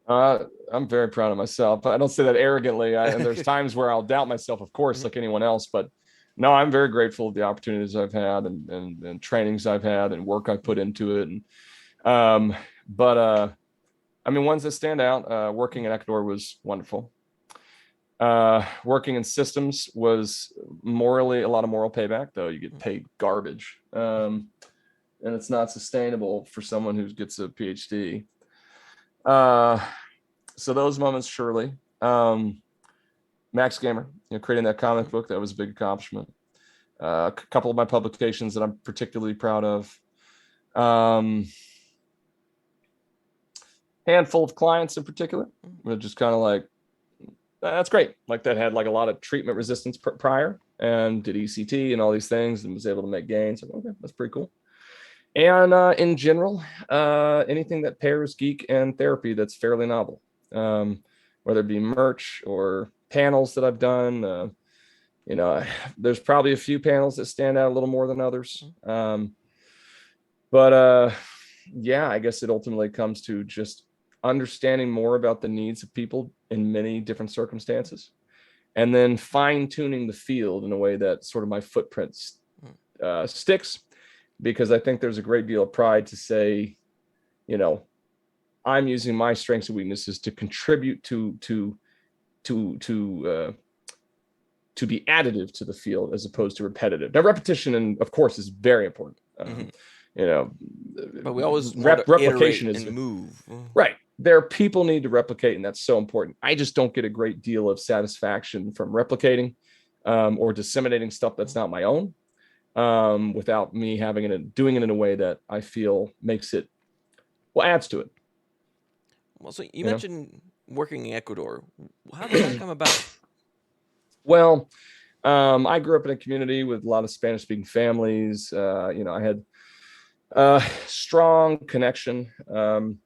I'm very proud of myself. I don't say that arrogantly. And there's times where I'll doubt myself, of course, like anyone else. But no, I'm very grateful of the opportunities I've had, and trainings I've had, and work I've put into it. And but I mean, ones that stand out, working in Ecuador was wonderful. Working in systems was morally a lot of moral payback, though you get paid garbage. And it's not sustainable for someone who gets a PhD. So those moments, surely. Max Gamer, creating that comic book, that was a big accomplishment. A couple of my publications that I'm particularly proud of. Handful of clients in particular, were just kind of like, that's great. Like, that had like a lot of treatment resistance prior, and did ECT and all these things, and was able to make gains. Like, okay, that's pretty cool. And in general, anything that pairs geek and therapy that's fairly novel, whether it be merch or panels that I've done. There's probably a few panels that stand out a little more than others. But yeah, I guess it ultimately comes to just understanding more about the needs of people in many different circumstances, and then fine tuning the field in a way that sort of my footprint sticks, because I think there's a great deal of pride to say, you know, I'm using my strengths and weaknesses to contribute to be additive to the field as opposed to repetitive. Now, repetition, and of course, is very important. You know, but we always want to replication iterate is and move. right. There are people need to replicate, and that's so important. I just don't get a great deal of satisfaction from replicating or disseminating stuff that's not my own, without me having it, doing it in a way that I feel makes it, well, adds to it. Well, so you mentioned working in Ecuador. How did that come about? Well, I grew up in a community with a lot of Spanish-speaking families. You know, I had a strong connection to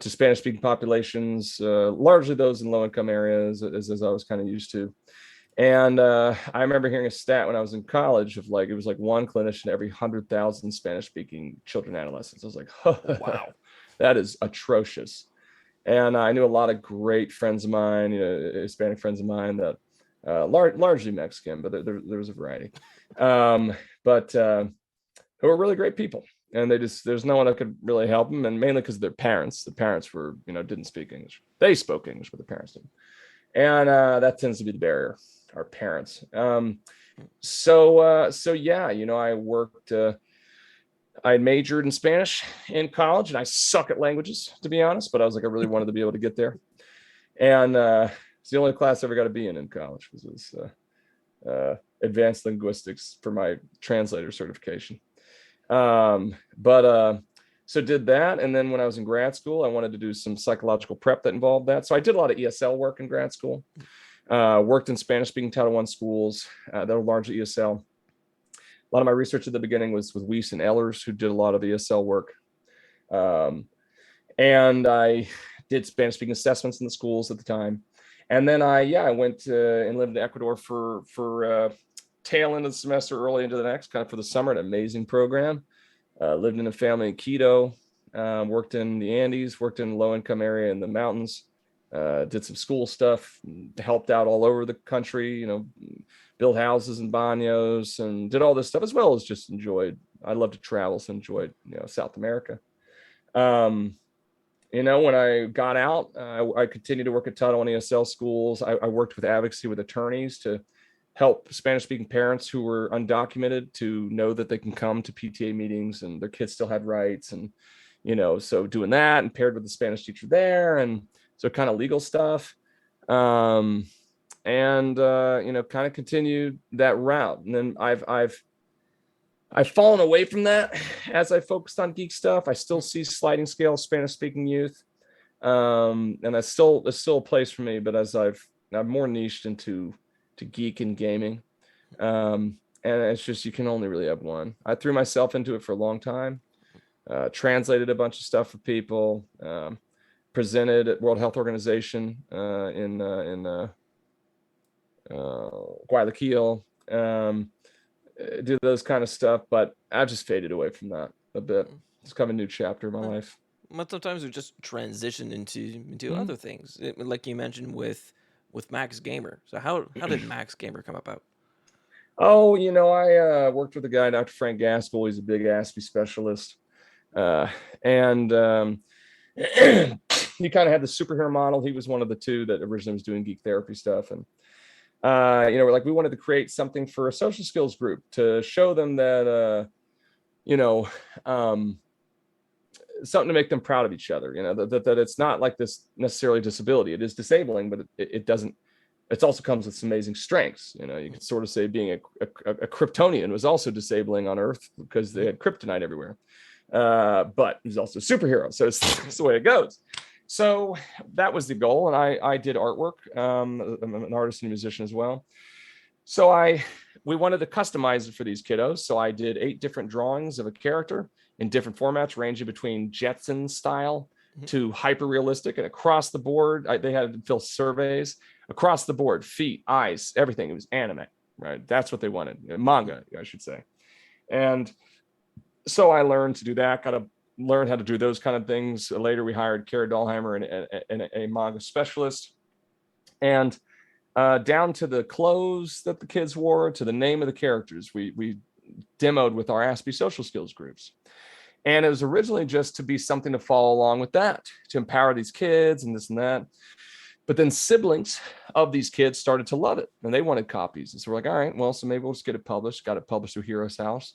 Spanish-speaking populations, largely those in low-income areas, as I was kind of used to. And I remember hearing a stat when I was in college of like, it was like one clinician every 100,000 Spanish-speaking children and adolescents. I was like, Wow, that is atrocious. And I knew a lot of great friends of mine, you know, Hispanic friends of mine that largely Mexican, but there was a variety. But who were really great people. And there's no one that could really help them. And mainly because their parents, the parents were, you know, didn't speak English. They spoke English, but the parents didn't. And that tends to be the barrier, our parents. So yeah, you know, I majored in Spanish in college, and I suck at languages, to be honest, but I was like, I really wanted to be able to get there. And it's the only class I ever got to be in college, was this advanced linguistics for my translator certification. So did that. And then when I was in grad school, I wanted to do some psychological prep that involved that. So I did a lot of ESL work in grad school, worked in Spanish speaking Title I schools that were largely ESL. A lot of my research at the beginning was with Weiss and Ehlers, who did a lot of ESL work. And I did Spanish speaking assessments in the schools at the time. And then I went and lived in Ecuador for tail end of the semester, early into the next, kind of for the summer, an amazing program. Lived in a family in Quito, worked in the Andes, worked in a low income area in the mountains, did some school stuff, helped out all over the country, you know, built houses and banos, and did all this stuff, as well as just enjoyed. I love to travel, so enjoyed, you know, South America. You know, when I got out, I continued to work at Title I ESL schools. I worked with advocacy with attorneys to help Spanish-speaking parents who were undocumented to know that they can come to PTA meetings and their kids still had rights. And, you know, so doing that and paired with the Spanish teacher there, and so kind of legal stuff. You know, kind of continued that route. And then I've fallen away from that as I focused on geek stuff. I still see sliding scale Spanish-speaking youth, and that's still a place for me. But as I'm more niched into geek and gaming, and it's just, you can only really have one. I threw myself into it for a long time, translated a bunch of stuff for people, presented at World Health Organization in Guayaquil. Do those kind of stuff, but I've just faded away from that a bit. It's kind of a new chapter in my life. But sometimes we just transition into other things, like you mentioned with Max Gamer. So how did Max Gamer come about? Oh, you know, I worked with a guy, Dr. Frank Gaskell. He's a big ASPE specialist, and he kind of had the superhero model. He was one of the two that originally was doing geek therapy stuff, and you know, we're like, we wanted to create something for a social skills group to show them that, you know, something to make them proud of each other, you know, that it's not like this necessarily disability. It is disabling, but it doesn't, it also comes with some amazing strengths. You know, you could sort of say being a Kryptonian was also disabling on Earth because they had kryptonite everywhere. But he's also a superhero. So it's the way it goes. So that was the goal. And I did artwork. I'm an artist and a musician as well. So we wanted to customize it for these kiddos. So I did 8 different drawings of a character in different formats, ranging between Jetson style to hyper realistic, and across the board, they had to fill surveys across the board, feet, eyes, everything. It was anime, right? That's what they wanted. Manga, I should say. And so I learned to do that, got to learn how to do those kind of things. Later, we hired Kara Dahlheimer and a manga specialist. And down to the clothes that the kids wore, to the name of the characters. We demoed with our Aspie social skills groups. And it was originally just to be something to follow along with that, to empower these kids and this and that. But then siblings of these kids started to love it and they wanted copies. And so we're like, all right, well, so maybe we'll just get it published. Got it published through Heroes House.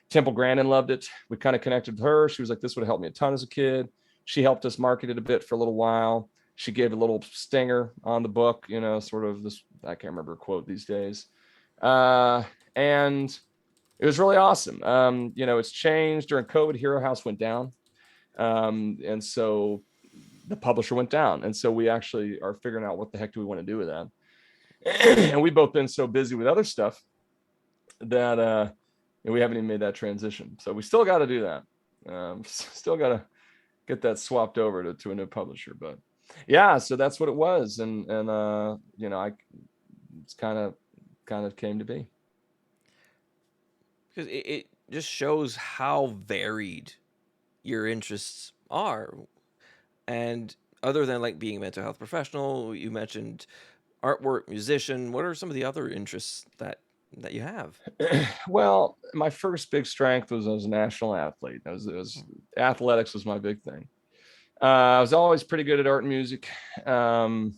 Temple Grandin loved it. We kind of connected with her. She was like, this would have helped me a ton as a kid. She helped us market it a bit for a little while. She gave a little stinger on the book, you know, sort of this, I can't remember a quote these days. And it was really awesome. You know, it's changed during COVID. Hero House went down. And so the publisher went down. And so we actually are figuring out what the heck do we want to do with that. And we've both been so busy with other stuff that we haven't even made that transition. So we still got to do that. Still got to get that swapped over to a new publisher. But yeah, so that's what it was. And you know, it's kind of came to be. Because it just shows how varied your interests are. And other than like being a mental health professional, you mentioned artwork, musician. What are some of the other interests that you have? Well, my first big strength was I was a national athlete. Athletics was my big thing. I was always pretty good at art and music, and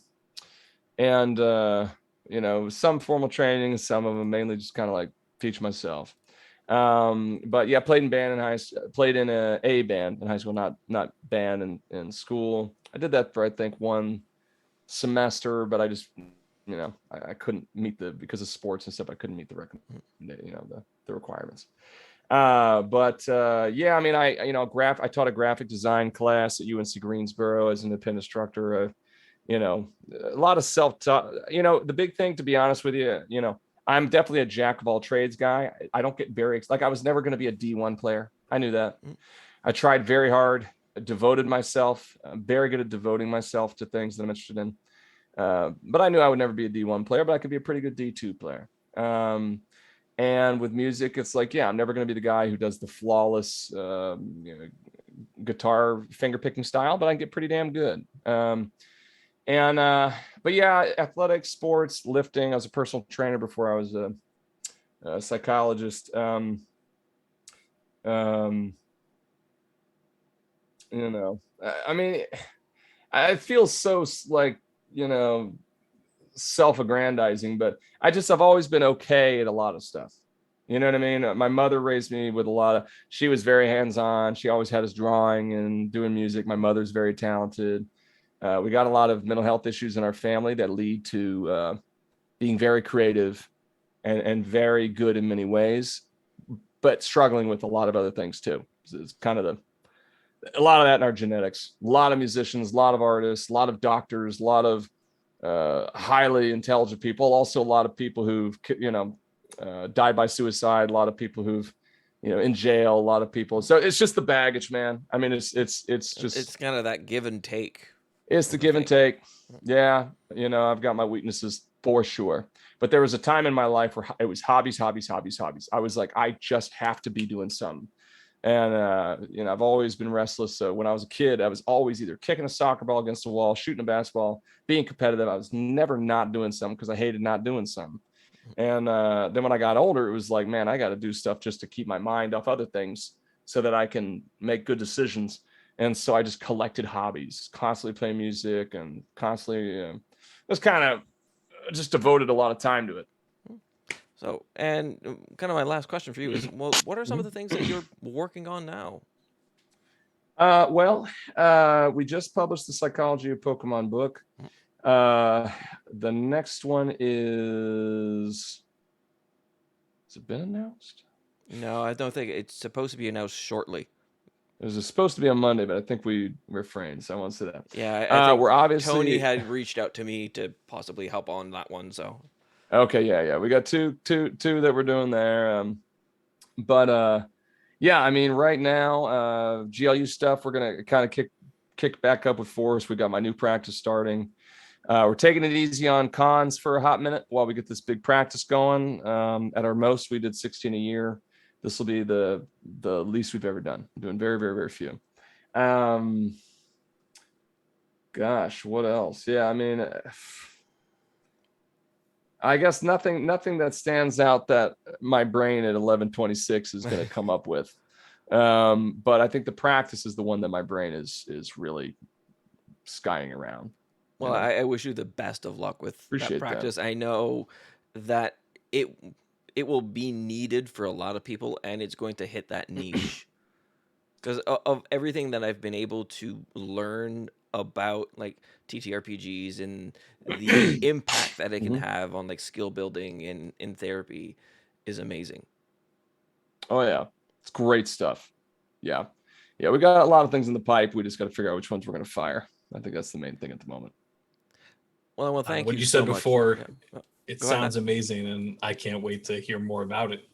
you know, some formal training, some of them mainly just kind of like teach myself. But yeah, played in band in high school, played in a band in high school, not band in school. I did that for I think one semester, but I just, you know, I couldn't meet because of sports and stuff. I couldn't meet the requirements. Yeah, I mean, I taught a graphic design class at UNC Greensboro as an independent instructor. You know, a lot of self-taught. You know, the big thing, to be honest with you, you know, I'm definitely a jack of all trades guy. I don't get like I was never going to be a D1 player. I knew that. I tried very hard, devoted myself. I'm very good at devoting myself to things that I'm interested in. But I knew I would never be a D1 player, but I could be a pretty good D2 player. And with music, it's like, yeah, I'm never going to be the guy who does the flawless guitar finger picking style, but I can get pretty damn good. But yeah, athletics, sports, lifting. I was a personal trainer before I was a psychologist. You know, I mean, I feel so like, you know, self-aggrandizing, but I've always been okay at a lot of stuff. You know what I mean? My mother raised me with she was very hands-on. She always had us drawing and doing music. My mother's very talented. We got a lot of mental health issues in our family that lead to being very creative and very good in many ways, but struggling with a lot of other things too. It's kind of a lot of that in our genetics. A lot of musicians, a lot of artists, a lot of doctors, a lot of highly intelligent people. Also, a lot of people who've died by suicide. A lot of people who've in jail. A lot of people. So it's just the baggage, man. I mean, it's kind of that give and take. It's the give and take. Yeah, I've got my weaknesses for sure. But there was a time in my life where it was hobbies. I was like, I just have to be doing something. And, I've always been restless. So when I was a kid, I was always either kicking a soccer ball against the wall, shooting a basketball, being competitive. I was never not doing something because I hated not doing something. And then when I got older, it was like, man, I got to do stuff just to keep my mind off other things so that I can make good decisions. And so I just collected hobbies, constantly playing music and constantly just kind of just devoted a lot of time to it. So, and kind of my last question for you is, well, what are some of the things that you're working on now? We just published the Psychology of Pokemon book. The next one has it been announced? No, I don't think it's supposed to be announced shortly. It was supposed to be on Monday, but I think we refrained, so I won't say that. Yeah, I think we're obviously Tony had reached out to me to possibly help on that one. So okay, yeah, we got two that we're doing there. Yeah, I mean, right now, GLU stuff, we're gonna kind of kick back up with force. We got my new practice starting. We're taking it easy on cons for a hot minute while we get this big practice going. At our most, we did 16 a year. This will be the least we've ever done. I'm doing very, very, very few. Gosh, what else? Yeah, I mean, I guess nothing that stands out that my brain at 11:26 is going to come up with. But I think the practice is the one that my brain is really skying around. Well, I wish you the best of luck with that Appreciate that. practice. I know that it it will be needed for a lot of people, and it's going to hit that niche. Because of everything that I've been able to learn about like TTRPGs and the impact that it can Mhm. have on like skill building in therapy is amazing. Oh yeah, it's great stuff. Yeah, yeah, we got a lot of things in the pipe. We just got to figure out which ones we're going to fire. I think that's the main thing at the moment. Well, thank What you you so said much. before, Yeah. it Go ahead, Matt. sounds amazing, and I can't wait to hear more about it.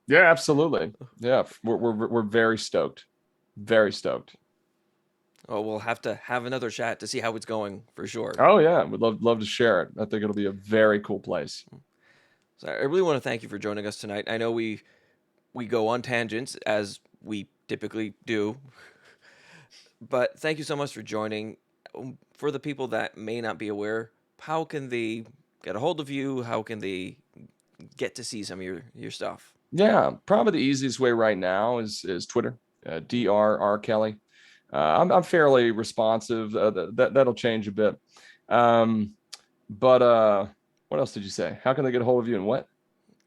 Yeah, absolutely. Yeah, we're very stoked. Very stoked. Oh, we'll have to have another chat to see how it's going for sure. Oh yeah, we'd love to share it. I think it'll be a very cool place. So I really want to thank you for joining us tonight. I know we go on tangents as we typically do, but thank you so much for joining. For the people that may not be aware, how can they get a hold of you? How can they get to see some of your stuff? Yeah, probably the easiest way right now is Twitter, Dr. Kelly. I'm fairly responsive. That'll change a bit. Um, but what else did you say? How can they get a hold of you and what?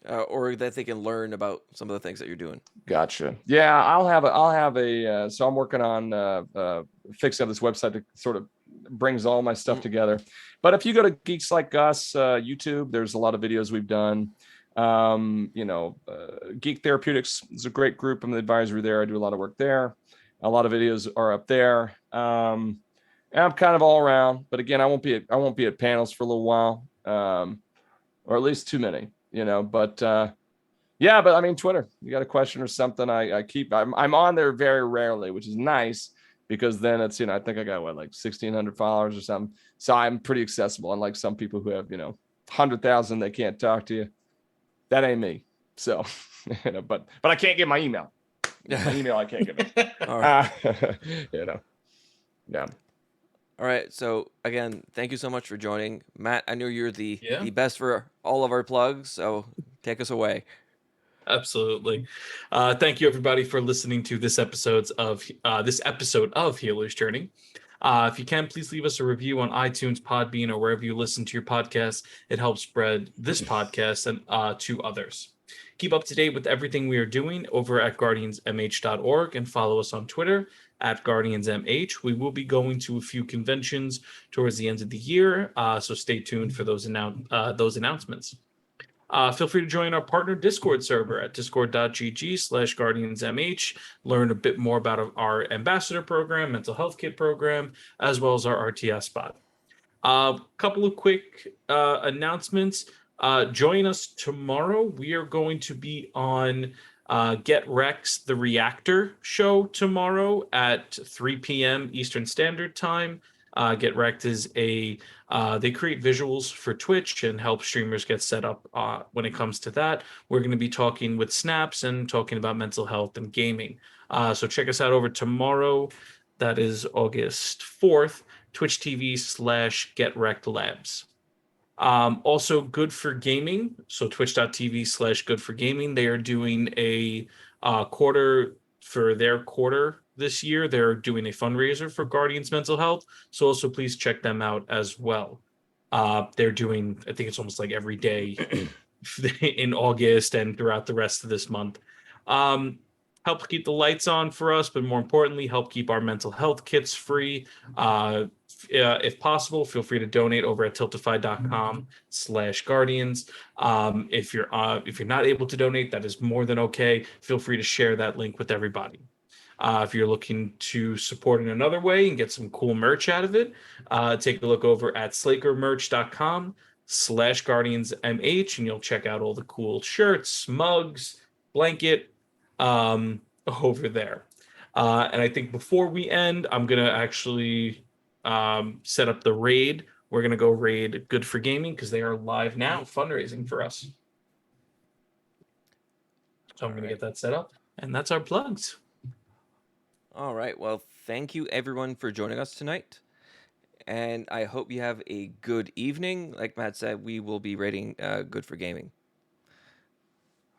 Or that they can learn about some of the things that you're doing. Gotcha. Yeah, I'll have a. So I'm working on fixing up this website that sort of brings all my stuff together. But if you go to Geeks Like Us YouTube, there's a lot of videos we've done. Geek Therapeutics is a great group. I'm the advisory there. I do a lot of work there. A lot of videos are up there. And I'm kind of all around, but again, I won't be at panels for a little while, or at least too many, But yeah, but I mean, Twitter. You got a question or something? I'm on there very rarely, which is nice because then it's I think I got what, like 1,600 followers or something. So I'm pretty accessible, unlike some people who have 100,000 they can't talk to you. That ain't me. So but I can't get my email. My email I can't give it. All right. Yeah. All right. So again, thank you so much for joining, Matt. I know you're the Yeah. best for all of our plugs, so take us away. Absolutely. Thank you, everybody, for listening to this episode of Healer's Journey. If you can, please leave us a review on iTunes, Podbean, or wherever you listen to your podcast. It helps spread this podcast and to others. Keep up to date with everything we are doing over at guardiansmh.org and follow us on Twitter at guardiansmh. We will be going to a few conventions towards the end of the year, so stay tuned for those announcements. Feel free to join our partner Discord server at discord.gg/guardiansmh. Learn a bit more about our ambassador program, mental health kit program, as well as our RTS spot. A couple of quick announcements. Join us tomorrow. We are going to be on Get Rex, the Reactor show tomorrow at 3 p.m. Eastern Standard Time. Get Wrecked is they create visuals for Twitch and help streamers get set up when it comes to that. We're going to be talking with Snaps and talking about mental health and gaming. So check us out over tomorrow. That is August 4th, Twitch TV/Get Wrecked Labs. Also Good for Gaming. So twitch.tv/Good for Gaming. They are doing a quarter for their quarter this year. They're doing a fundraiser for Guardians Mental Health. So also please check them out as well. They're doing, I think it's almost like every day in August and throughout the rest of this month. Help keep the lights on for us, but more importantly, help keep our mental health kits free. If possible, feel free to donate over at tiltify.com/guardians. If you're not able to donate, that is more than okay. Feel free to share that link with everybody. If you're looking to support in another way and get some cool merch out of it, take a look over at slakermerch.com/guardiansmh, and you'll check out all the cool shirts, mugs, blanket over there. And I think before we end, I'm going to actually set up the raid. We're going to go raid Good for Gaming because they are live now fundraising for us. So I'm going to get that set up. And that's our plugs. All right. Well, thank you everyone for joining us tonight. and I hope you have a good evening. Like Matt said, we will be rating Good for Gaming.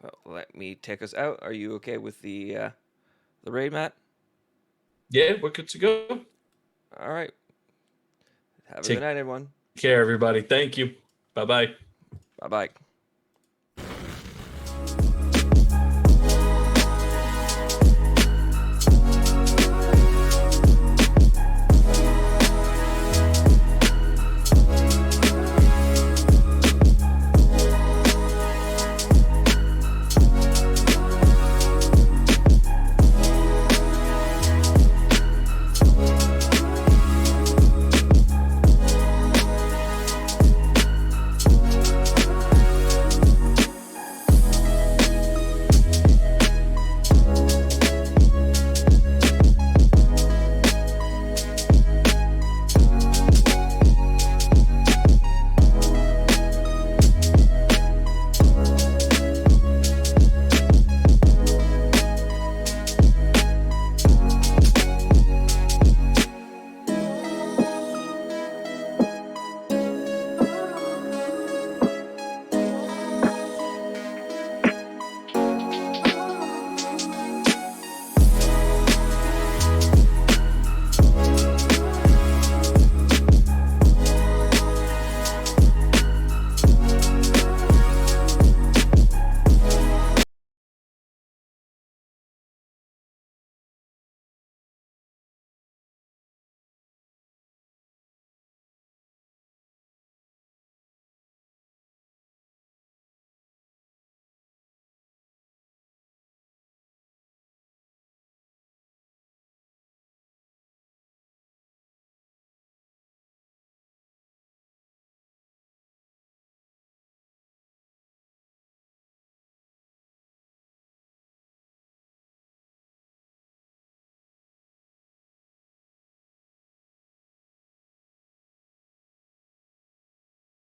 Well, let me take us out. Are you okay with the raid, Matt? Yeah, we're good to go. All right. Have a Take good night, everyone. care, everybody. Thank you. Bye bye. Bye bye.